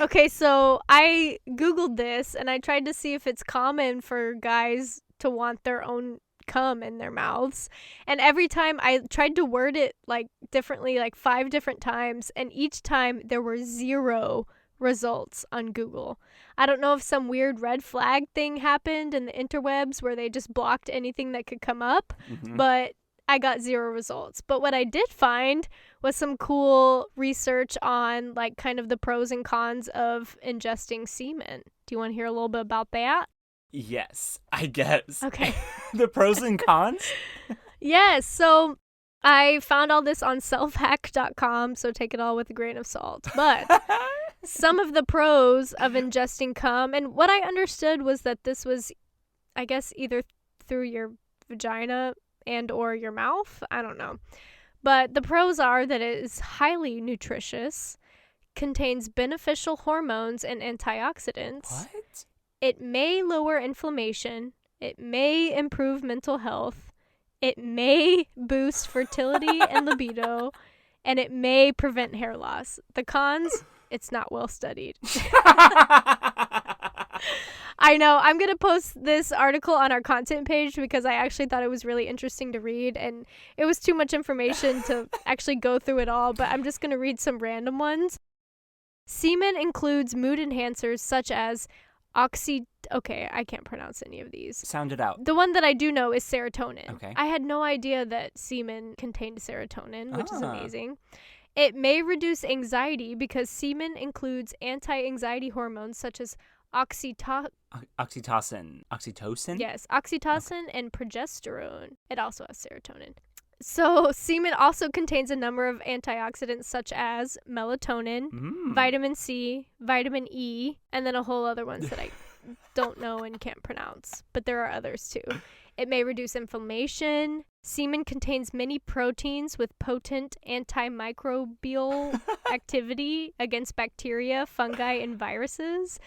Okay, so I Googled this, and I tried to see if it's common for guys to want their own cum in their mouths, and every time I tried to word it like differently, like 5 different times, and each time there were 0 results on Google. I don't know if some weird red flag thing happened in the interwebs where they just blocked anything that could come up, but I got 0 results. But what I did find was some cool research on like kind of the pros and cons of ingesting semen. Do you want to hear a little bit about that?
Yes, I guess.
Okay.
The pros and cons?
Yes, so I found all this on selfhack.com, so take it all with a grain of salt. But some of the pros of ingesting cum, and what I understood was that this was, I guess, either through your vagina and or your mouth. I don't know. But the pros are that it is highly nutritious, contains beneficial hormones and antioxidants.
What?
It may lower inflammation. It may improve mental health. It may boost fertility and libido. And it may prevent hair loss. The cons, it's not well studied. I know. I'm going to post this article on our content page because I actually thought it was really interesting to read. And it was too much information to actually go through it all. But I'm just going to read some random ones. Semen includes mood enhancers such as okay, I can't pronounce any of these.
Sound it out.
The one that I do know is serotonin.
Okay.
I had no idea that semen contained serotonin, which is amazing. It may reduce anxiety because semen includes anti-anxiety hormones such as oxytocin.
Oxytocin?
Yes, oxytocin and progesterone. It also has serotonin. So semen also contains a number of antioxidants such as melatonin, vitamin C, vitamin E, and then a whole other ones that I don't know and can't pronounce. But there are others too. It may reduce inflammation. Semen contains many proteins with potent antimicrobial activity against bacteria, fungi, and viruses.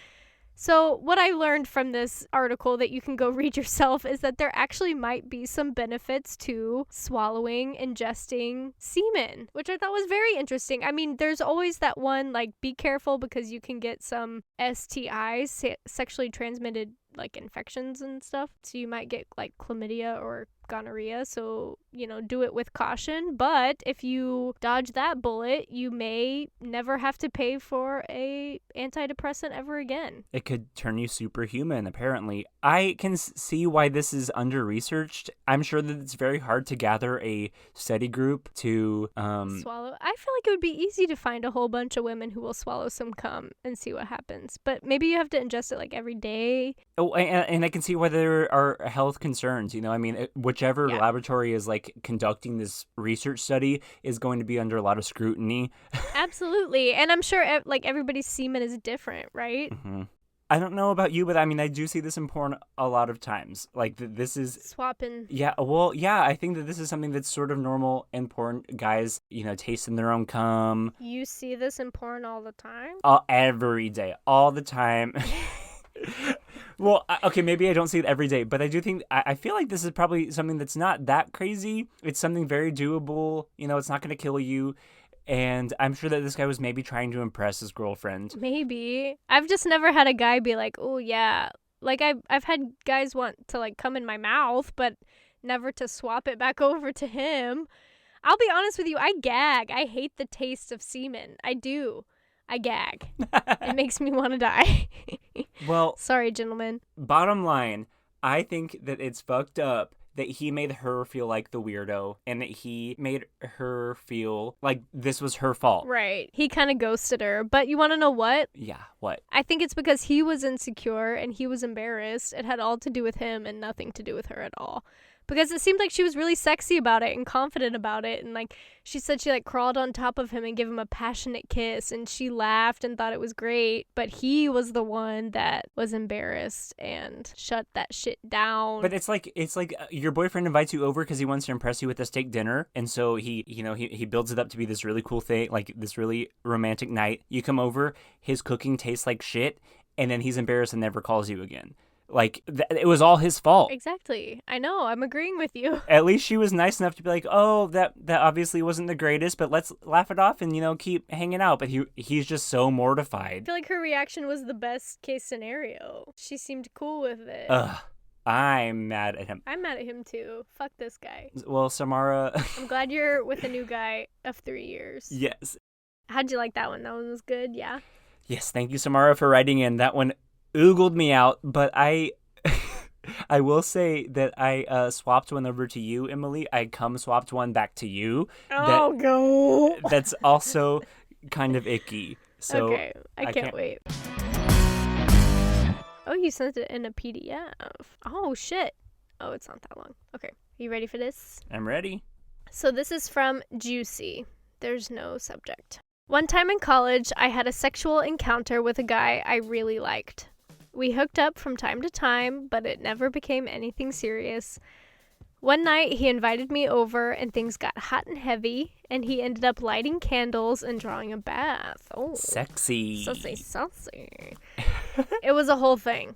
So what I learned from this article that you can go read yourself is that there actually might be some benefits to swallowing, ingesting semen, which I thought was very interesting. I mean, there's always that one, like, be careful because you can get some STIs, sexually transmitted, like, infections and stuff. So you might get, like, chlamydia or gonorrhea. So, do it with caution. But if you dodge that bullet, you may never have to pay for a antidepressant ever again.
It could turn you superhuman, apparently. I can see why this is under-researched. I'm sure that it's very hard to gather a study group to
swallow. I feel like it would be easy to find a whole bunch of women who will swallow some cum and see what happens. But maybe you have to ingest it like every day.
Oh, and I can see why there are health concerns. I mean, whichever laboratory is like conducting this research study is going to be under a lot of scrutiny.
Absolutely. And I'm sure like everybody's semen is different, right?
Mm-hmm. I don't know about you, but I mean, I do see this in porn a lot of times. Like, this is...
Swapping.
Yeah, well, yeah, I think that this is something that's sort of normal in porn. Guys, tasting their own cum.
You see this in porn all the time?
Every day. All the time. Well, okay, maybe I don't see it every day, but I do think, I feel like this is probably something that's not that crazy. It's something very doable. It's not going to kill you. And I'm sure that this guy was maybe trying to impress his girlfriend.
Maybe. I've just never had a guy be like, oh, yeah. Like, I've had guys want to, like, come in my mouth, but never to swap it back over to him. I'll be honest with you, I gag. I hate the taste of semen. I do. I gag. It makes me want to die.
Well,
sorry, gentlemen.
Bottom line, I think that it's fucked up that he made her feel like the weirdo and that he made her feel like this was her fault.
Right. He kind of ghosted her. But you want to know what?
Yeah, what?
I think it's because he was insecure and he was embarrassed. It had all to do with him and nothing to do with her at all. Because it seemed like she was really sexy about it and confident about it. And, like, she said she, like, crawled on top of him and gave him a passionate kiss. And she laughed and thought it was great. But he was the one that was embarrassed and shut that shit down.
But it's like your boyfriend invites you over because he wants to impress you with a steak dinner. And so he builds it up to be this really cool thing, like this really romantic night. You come over, his cooking tastes like shit. And then he's embarrassed and never calls you again. Like, it was all his fault.
Exactly. I know. I'm agreeing with you.
At least she was nice enough to be like, oh, that obviously wasn't the greatest, but let's laugh it off and, keep hanging out. But he's just so mortified.
I feel like her reaction was the best case scenario. She seemed cool with it.
Ugh. I'm mad at him.
I'm mad at him, too. Fuck this guy.
Well, Samara...
I'm glad you're with a new guy of 3 years.
Yes.
How'd you like that one? That one was good, yeah?
Yes, thank you, Samara, for writing in. That one oogled me out, but I I will say that I swapped one over to you, Emily. I swapped one back to you.
Oh, go.
That's also kind of icky. So
Okay, I can't wait. Oh, you sent it in a PDF. Oh, shit. Oh, it's not that long. Okay, you ready for this?
I'm ready.
So this is from Juicy. There's no subject. One time in college, I had a sexual encounter with a guy I really liked. We hooked up from time to time, but it never became anything serious. One night, he invited me over, and things got hot and heavy, and he ended up lighting candles and drawing a bath. Oh,
Sexy.
saucy. It was a whole thing.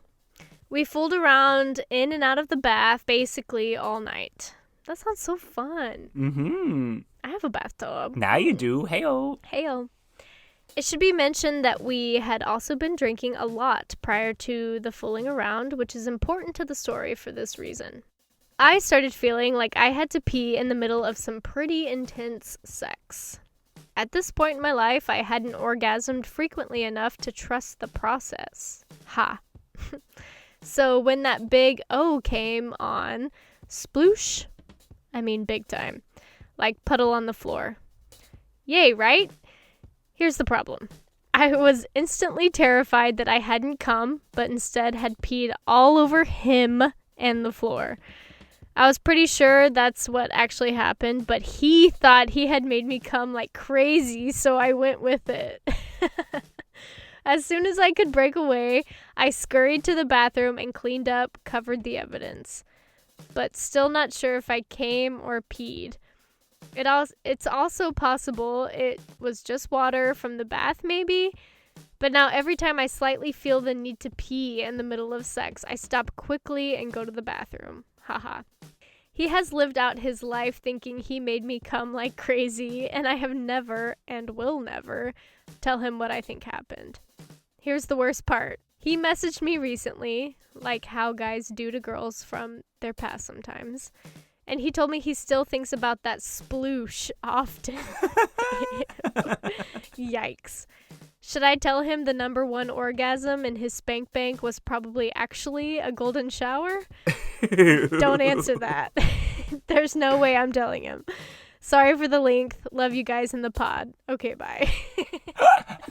We fooled around in and out of the bath basically all night. That sounds so fun.
Mm-hmm.
I have a bathtub.
Now you do. Hey-o.
Heyo. It should be mentioned that we had also been drinking a lot prior to the fooling around, which is important to the story for this reason. I started feeling like I had to pee in the middle of some pretty intense sex. At this point in my life, I hadn't orgasmed frequently enough to trust the process. Ha. So when that big O came on, sploosh, I mean big time, like puddle on the floor. Yay, right? Here's the problem. I was instantly terrified that I hadn't come, but instead had peed all over him and the floor. I was pretty sure that's what actually happened, but he thought he had made me come like crazy, so I went with it. As soon as I could break away, I scurried to the bathroom and cleaned up, covered the evidence. But still not sure if I came or peed. It's also possible it was just water from the bath maybe, but now every time I slightly feel the need to pee in the middle of sex, I stop quickly and go to the bathroom. Haha. He has lived out his life thinking he made me come like crazy, and I have never, and will never, tell him what I think happened. Here's the worst part. He messaged me recently, like how guys do to girls from their past sometimes, and he told me he still thinks about that sploosh often. Yikes. Should I tell him the number one orgasm in his spank bank was probably actually a golden shower? Don't answer that. There's no way I'm telling him. Sorry for the length. Love you guys in the pod. Okay, bye.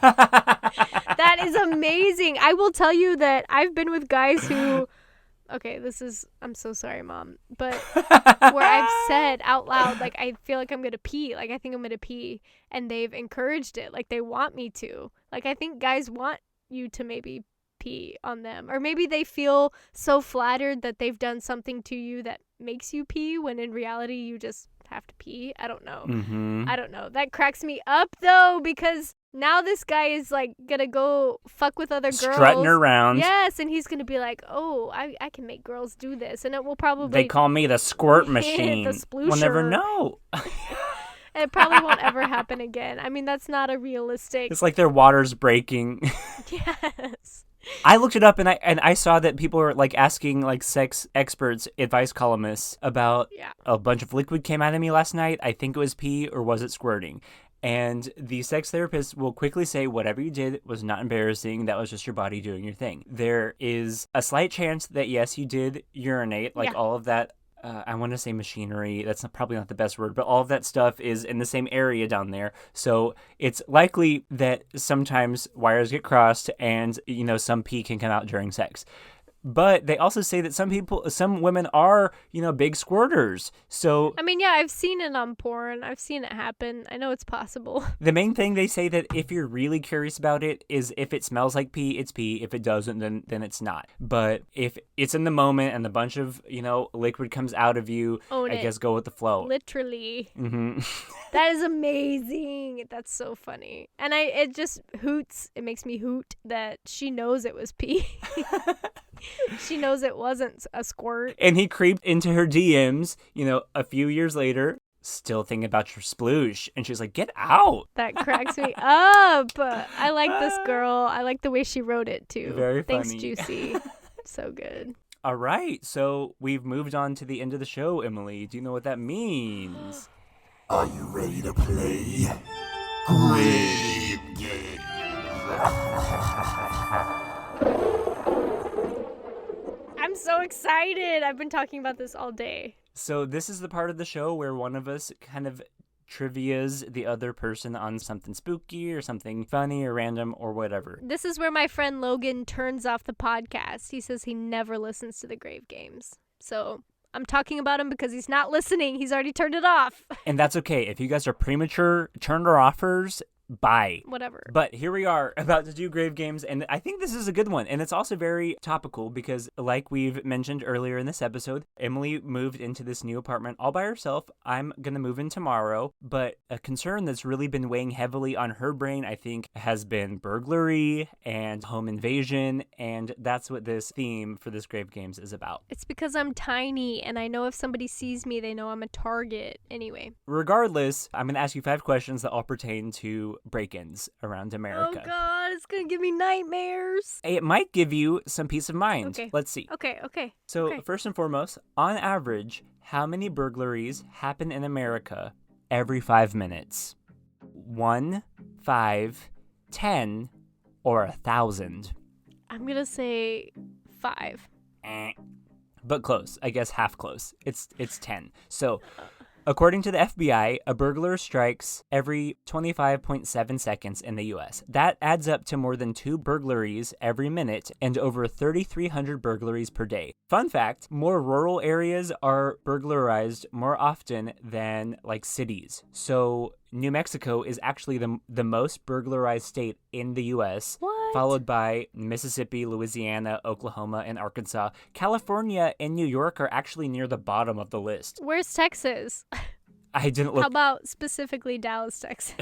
That is amazing. I will tell you that I've been with guys who... Okay, I'm so sorry, Mom. But where I've said out loud, like, I feel like I'm going to pee. Like, I think I'm going to pee. And they've encouraged it. Like, they want me to. Like, I think guys want you to maybe pee on them. Or maybe they feel so flattered that they've done something to you that makes you pee, when in reality you just have to pee. I don't know.
Mm-hmm.
I don't know. That cracks me up, though, because... Now this guy is, like, gonna go fuck with other girls.
Strutting around.
Yes, and he's gonna be like, oh, I can make girls do this. And it will probably...
They call me the squirt machine.
The sploosher.
We'll never know.
And it probably won't ever happen again. I mean, that's not a realistic...
It's like their water's breaking.
Yes.
I looked it up, and I saw that people were, like, asking, like, sex experts, advice columnists about a bunch of liquid came out of me last night. I think it was pee, or was it squirting? And the sex therapist will quickly say whatever you did was not embarrassing. That was just your body doing your thing. There is a slight chance that, yes, you did urinate. Like all of that, I want to say machinery. That's probably not the best word. But all of that stuff is in the same area down there. So it's likely that sometimes wires get crossed and, you know, some pee can come out during sex. But they also say that some women are, you know, big squirters. So
I mean, yeah, I've seen it on porn. I've seen it happen. I know it's possible.
The main thing they say that if you're really curious about it is if it smells like pee, it's pee. If it doesn't, then it's not. But if it's in the moment and a bunch of, you know, liquid comes out of you, I guess go with the flow.
Literally.
Mm-hmm.
That is amazing. That's so funny. And it just hoots. It makes me hoot that she knows it was pee. She knows it wasn't a squirt.
And he creeped into her DMs, you know, a few years later, still thinking about your sploosh. And she's like, get out.
That cracks me up. I like this girl. I like the way she wrote it, too.
Very funny.
Thanks, Juicy. So good.
All right. So we've moved on to the end of the show, Emily. Do you know what that means?
Are you ready to play? Great game.
I'm so excited. I've been talking about this all day.
So this is the part of the show where one of us kind of trivias the other person on something spooky or something funny or random or whatever.
This is where my friend Logan turns off the podcast. He says he never listens to the Grave Games. So I'm talking about him because he's not listening. He's already turned it off.
And that's okay. If you guys are premature turner offers, bye.
Whatever.
But here we are about to do Grave Games, and I think this is a good one. And it's also very topical because, like we've mentioned earlier in this episode, Emily moved into this new apartment all by herself. I'm going to move in tomorrow, but a concern that's really been weighing heavily on her brain, I think, has been burglary and home invasion, and that's what this theme for this Grave Games is about.
It's because I'm tiny, and I know if somebody sees me, they know I'm a target. Anyway.
Regardless, I'm going to ask you 5 questions that all pertain to break-ins around America.
Oh God, it's gonna give me nightmares.
It might give you some peace of mind.
Okay.
Let's see.
Okay.
So first and foremost, on average, how many burglaries happen in America every 5 minutes? 1, 5, 10, or 1,000?
I'm gonna say 5.
But close. I guess half close. It's 10. So according to the FBI, a burglar strikes every 25.7 seconds in the U.S. That adds up to more than 2 burglaries every minute and over 3,300 burglaries per day. Fun fact, more rural areas are burglarized more often than like cities. So New Mexico is actually the most burglarized state in the U.S., followed by Mississippi, Louisiana, Oklahoma, and Arkansas. California and New York are actually near the bottom of the list.
Where's Texas?
I didn't look.
How about specifically Dallas, Texas?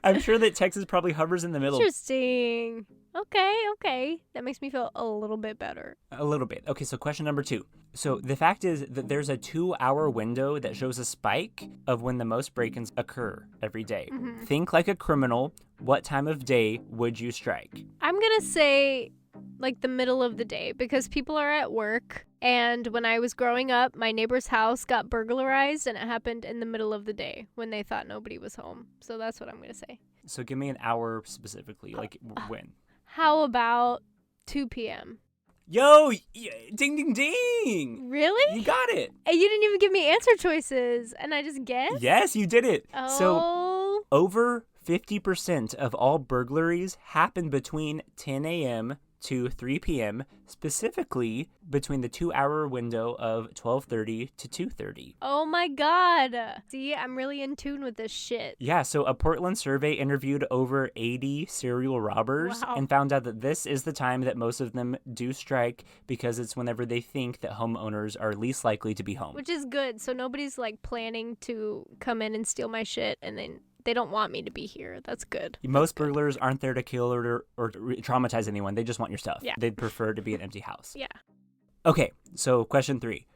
I'm sure that Texas probably hovers in the middle.
Interesting. Okay. That makes me feel a little bit better.
A little bit. Okay, so question number 2. So the fact is that there's a 2-hour window that shows a spike of when the most break-ins occur every day.
Mm-hmm.
Think like a criminal. What time of day would you strike?
I'm going to say like the middle of the day because people are at work. And when I was growing up, my neighbor's house got burglarized and it happened in the middle of the day when they thought nobody was home. So that's what I'm going to say.
So give me an hour specifically, like when?
How about 2 p.m.?
Yo, ding, ding, ding.
Really?
You got it.
And you didn't even give me answer choices and I just guessed?
Yes, you did it.
Oh.
So over 50% of all burglaries happen between 10 a.m. to 3 p.m., specifically between the 2-hour window of 12:30 to 2:30.
Oh my God. See, I'm really in tune with this shit.
Yeah, so a Portland survey interviewed over 80 serial robbers and found out that this is the time that most of them do strike because it's whenever they think that homeowners are least likely to be home.
Which is good. So nobody's like planning to come in and steal my shit and then they don't want me to be here. That's good.
Most burglars aren't there to kill or traumatize anyone. They just want your stuff.
Yeah.
They'd prefer to be an empty house.
Yeah.
Okay, so question 3.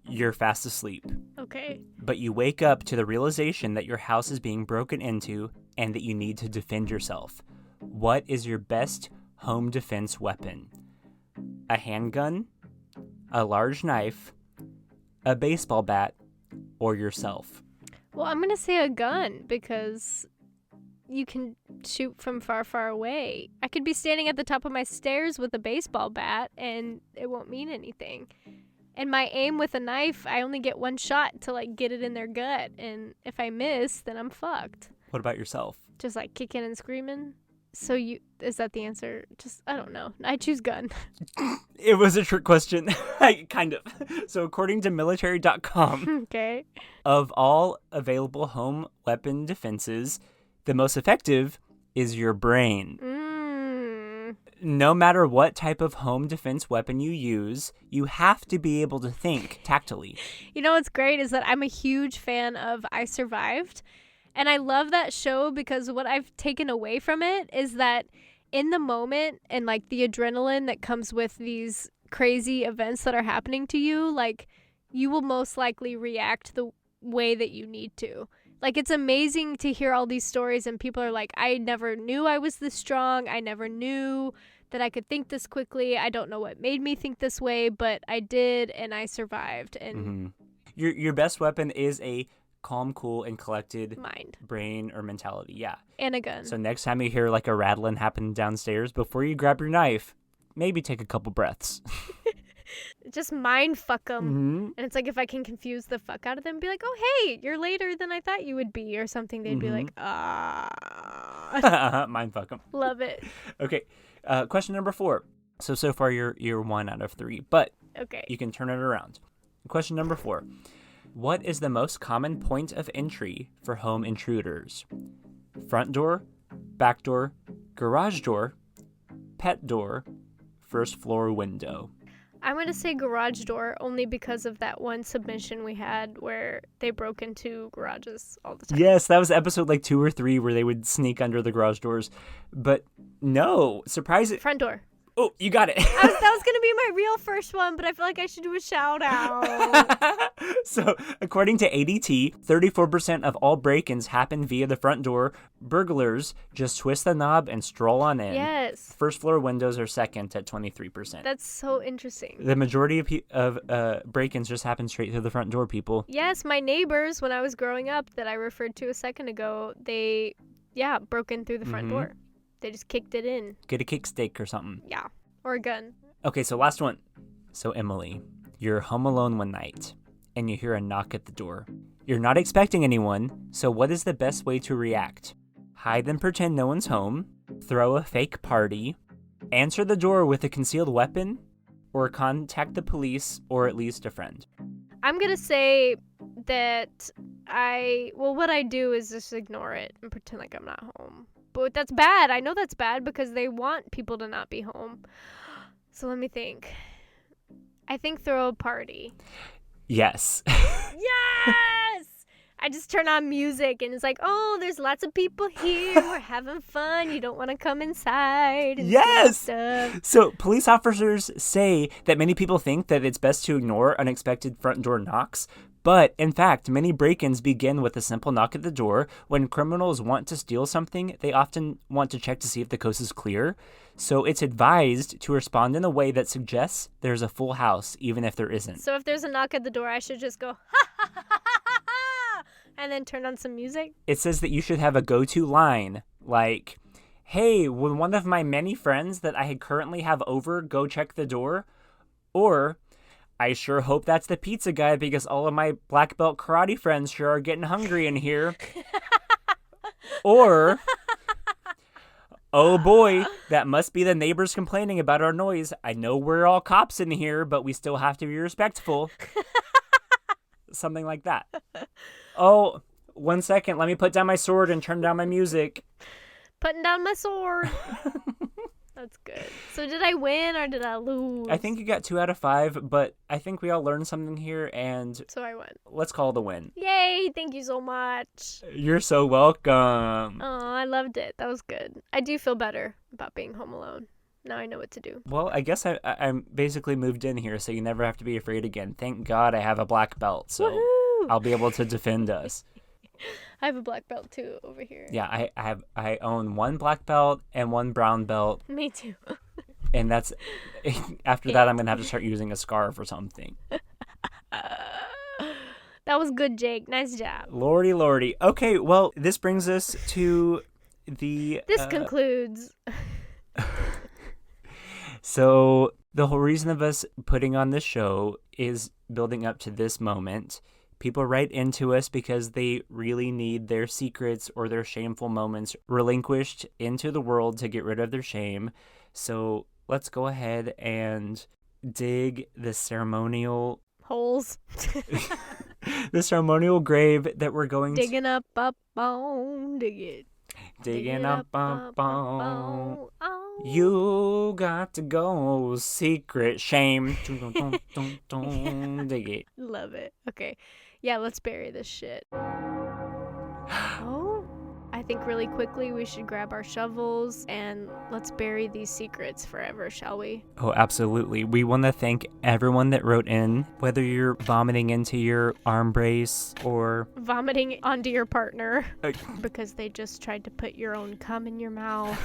You're fast asleep.
Okay.
But you wake up to the realization that your house is being broken into and that you need to defend yourself. What is your best home defense weapon? A handgun, a large knife, a baseball bat, or yourself?
Well, I'm going to say a gun because you can shoot from far, far away. I could be standing at the top of my stairs with a baseball bat and it won't mean anything. And my aim with a knife, I only get 1 shot to like get it in their gut. And if I miss, then I'm fucked.
What about yourself?
Just like kicking and screaming. So is that the answer? Just, I don't know. I choose gun.
It was a trick question. Kind of. So according to military.com,
Okay.
of all available home weapon defenses, the most effective is your brain. No matter what type of home defense weapon you use, you have to be able to think tactily.
You know what's great is that I'm a huge fan of I Survived. And I love that show because what I've taken away from it is that in the moment and like the adrenaline that comes with these crazy events that are happening to you, like you will most likely react the way that you need to. Like it's amazing to hear all these stories and people are like, I never knew I was this strong. I never knew that I could think this quickly. I don't know what made me think this way, but I did and I survived. And
your best weapon is a calm, cool, and collected
mind,
brain, or mentality. Yeah.
And a gun.
So next time you hear like a rattling happen downstairs, before you grab your knife, maybe take a couple breaths.
Just mind fuck them.
Mm-hmm.
And it's like if I can confuse the fuck out of them, be like, oh, hey, you're later than I thought you would be or something. They'd be like,
Mind fuck them.
Love it.
Okay. Question number 4. So far you're 1 out of 3, but
Okay.
you can turn it around. Question number 4. What is the most common point of entry for home intruders? Front door, back door, garage door, pet door, first floor window.
I'm going to say garage door only because of that one submission we had where they broke into garages all the time.
Yes, that was episode like 2 or 3 where they would sneak under the garage doors. But no, surprise it.
Front door.
Oh, you got it.
That was going to be my real first one, but I feel like I should do a shout out.
So, according to ADT, 34% of all break-ins happen via the front door. Burglars just twist the knob and stroll on in.
Yes.
First floor windows are second at 23%.
That's so interesting.
The majority of break-ins just happen straight through the front door, people.
Yes, my neighbors, when I was growing up that I referred to a second ago, they, broke in through the front door. They just kicked it in.
Get a kick steak or something.
Yeah. Or a gun.
Okay, so last one. So, Emily, you're home alone one night, and you hear a knock at the door. You're not expecting anyone, so what is the best way to react? Hide and pretend no one's home, throw a fake party, answer the door with a concealed weapon, or contact the police or at least a friend?
I'm going to say that what I do is just ignore it and pretend like I'm not home. But that's bad. I know that's bad because they want people to not be home. So let me think. I think throw a party.
Yes.
Yes! I just turn on music and it's like, oh, there's lots of people here. We're having fun. You don't want to come inside. And
Yes!
stuff.
So, police officers say that many people think that it's best to ignore unexpected front door knocks. But, in fact, many break-ins begin with a simple knock at the door. When criminals want to steal something, they often want to check to see if the coast is clear. So it's advised to respond in a way that suggests there's a full house, even if there isn't.
So if there's a knock at the door, I should just go, ha, ha, ha, ha, ha, ha, and then turn on some music?
It says that you should have a go-to line, like, hey, will one of my many friends that I currently have over go check the door? Or, I sure hope that's the pizza guy because all of my black belt karate friends sure are getting hungry in here. Or, oh boy, that must be the neighbors complaining about our noise. I know we're all cops in here, but we still have to be respectful. Something like that. Oh, 1 second, let me put down my sword and turn down my music.
Putting down my sword. That's good. So did I win or did I lose?
I think you got 2 out of 5, but I think we all learned something here, and
So I won.
let's call it a win.
Yay, thank you so much.
You're so welcome.
Oh, I loved it. That was good. I do feel better about being home alone. Now I know what to do.
Well, I guess I'm basically moved in here, so you never have to be afraid again. Thank God I have a black belt, so
Woohoo!
I'll be able to defend us.
I have a black belt too over here.
Yeah, I own 1 black belt and 1 brown belt,
Me too.
and that's after that I'm gonna have to start using a scarf or something.
That was good, Jake. Nice job.
Lordy. Okay, well, this brings us to the
This concludes.
So the whole reason of us putting on this show is building up to this moment. People write into us because they really need their secrets or their shameful moments relinquished into the world to get rid of their shame. So let's go ahead and dig the ceremonial
Holes.
the ceremonial grave that we're going
Digging up on, dig it.
digging up.
Oh.
You got to go, secret shame. Dig it.
Love it. Okay. Yeah, let's bury this shit. Oh, I think really quickly we should grab our shovels and let's bury these secrets forever, shall we?
Oh, absolutely. We want to thank everyone that wrote in, whether you're vomiting into your arm brace or
Vomiting onto your partner because they just tried to put your own cum in your mouth.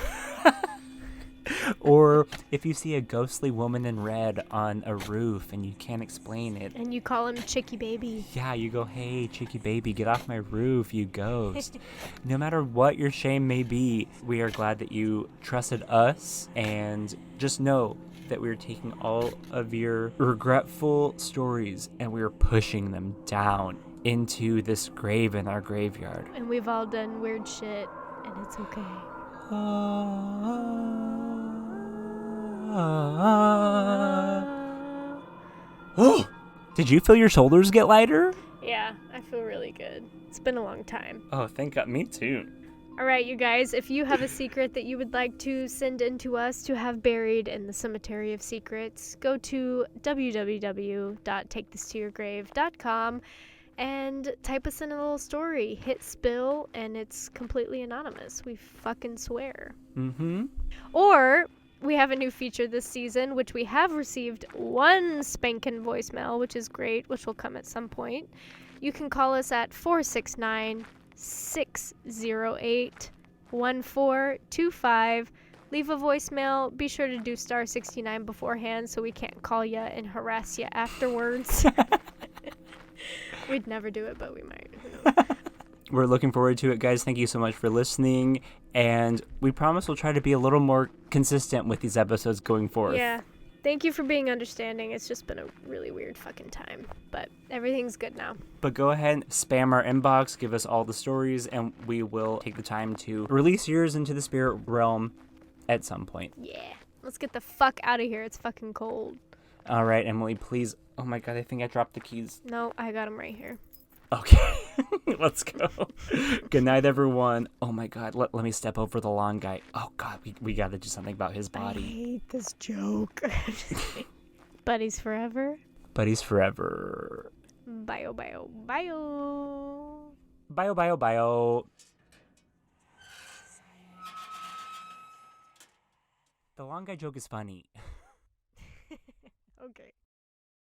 or if you see a ghostly woman in red on a roof and you can't explain it.
And you call him chickey-baby.
Yeah, you go, hey, chickey-baby, get off my roof, you ghost. No matter what your shame may be, we are glad that you trusted us, and just know that we're taking all of your regretful stories and we're pushing them down into this grave in our graveyard.
And we've all done weird shit, and it's okay.
Oh! Did you feel your shoulders get lighter?
Yeah, I feel really good. It's been a long time.
Oh, thank God. Me too.
All right, you guys, if you have a secret that you would like to send in to us to have buried in the Cemetery of Secrets, go to www.takethistoyourgrave.com and type us in a little story. Hit spill, and it's completely anonymous. We fucking swear.
Mm-hmm.
Or we have a new feature this season, which we have received one spankin' voicemail, which is great, which will come at some point. You can call us at 469-608-1425. Leave a voicemail. Be sure to do star 69 beforehand so we can't call you and harass you afterwards. We'd never do it, but we might. Who knows?
We're looking forward to it, guys. Thank you so much for listening. And we promise we'll try to be a little more consistent with these episodes going forth.
Yeah. Thank you for being understanding. It's just been a really weird fucking time. But everything's good now.
But go ahead and spam our inbox, give us all the stories, and we will take the time to release yours into the spirit realm at some point.
Yeah. Let's get the fuck out of here. It's fucking cold.
All right, Emily, please. Oh my God, I think I dropped the keys.
No, I got them right here.
Okay, let's go. Good night, everyone. Oh my God, let me step over the long guy. Oh God, we got to do something about his body.
I hate this joke. Buddies forever.
Buddies forever.
Bio, bio, bio.
Bio, bio, bio. The long guy joke is funny.
Okay.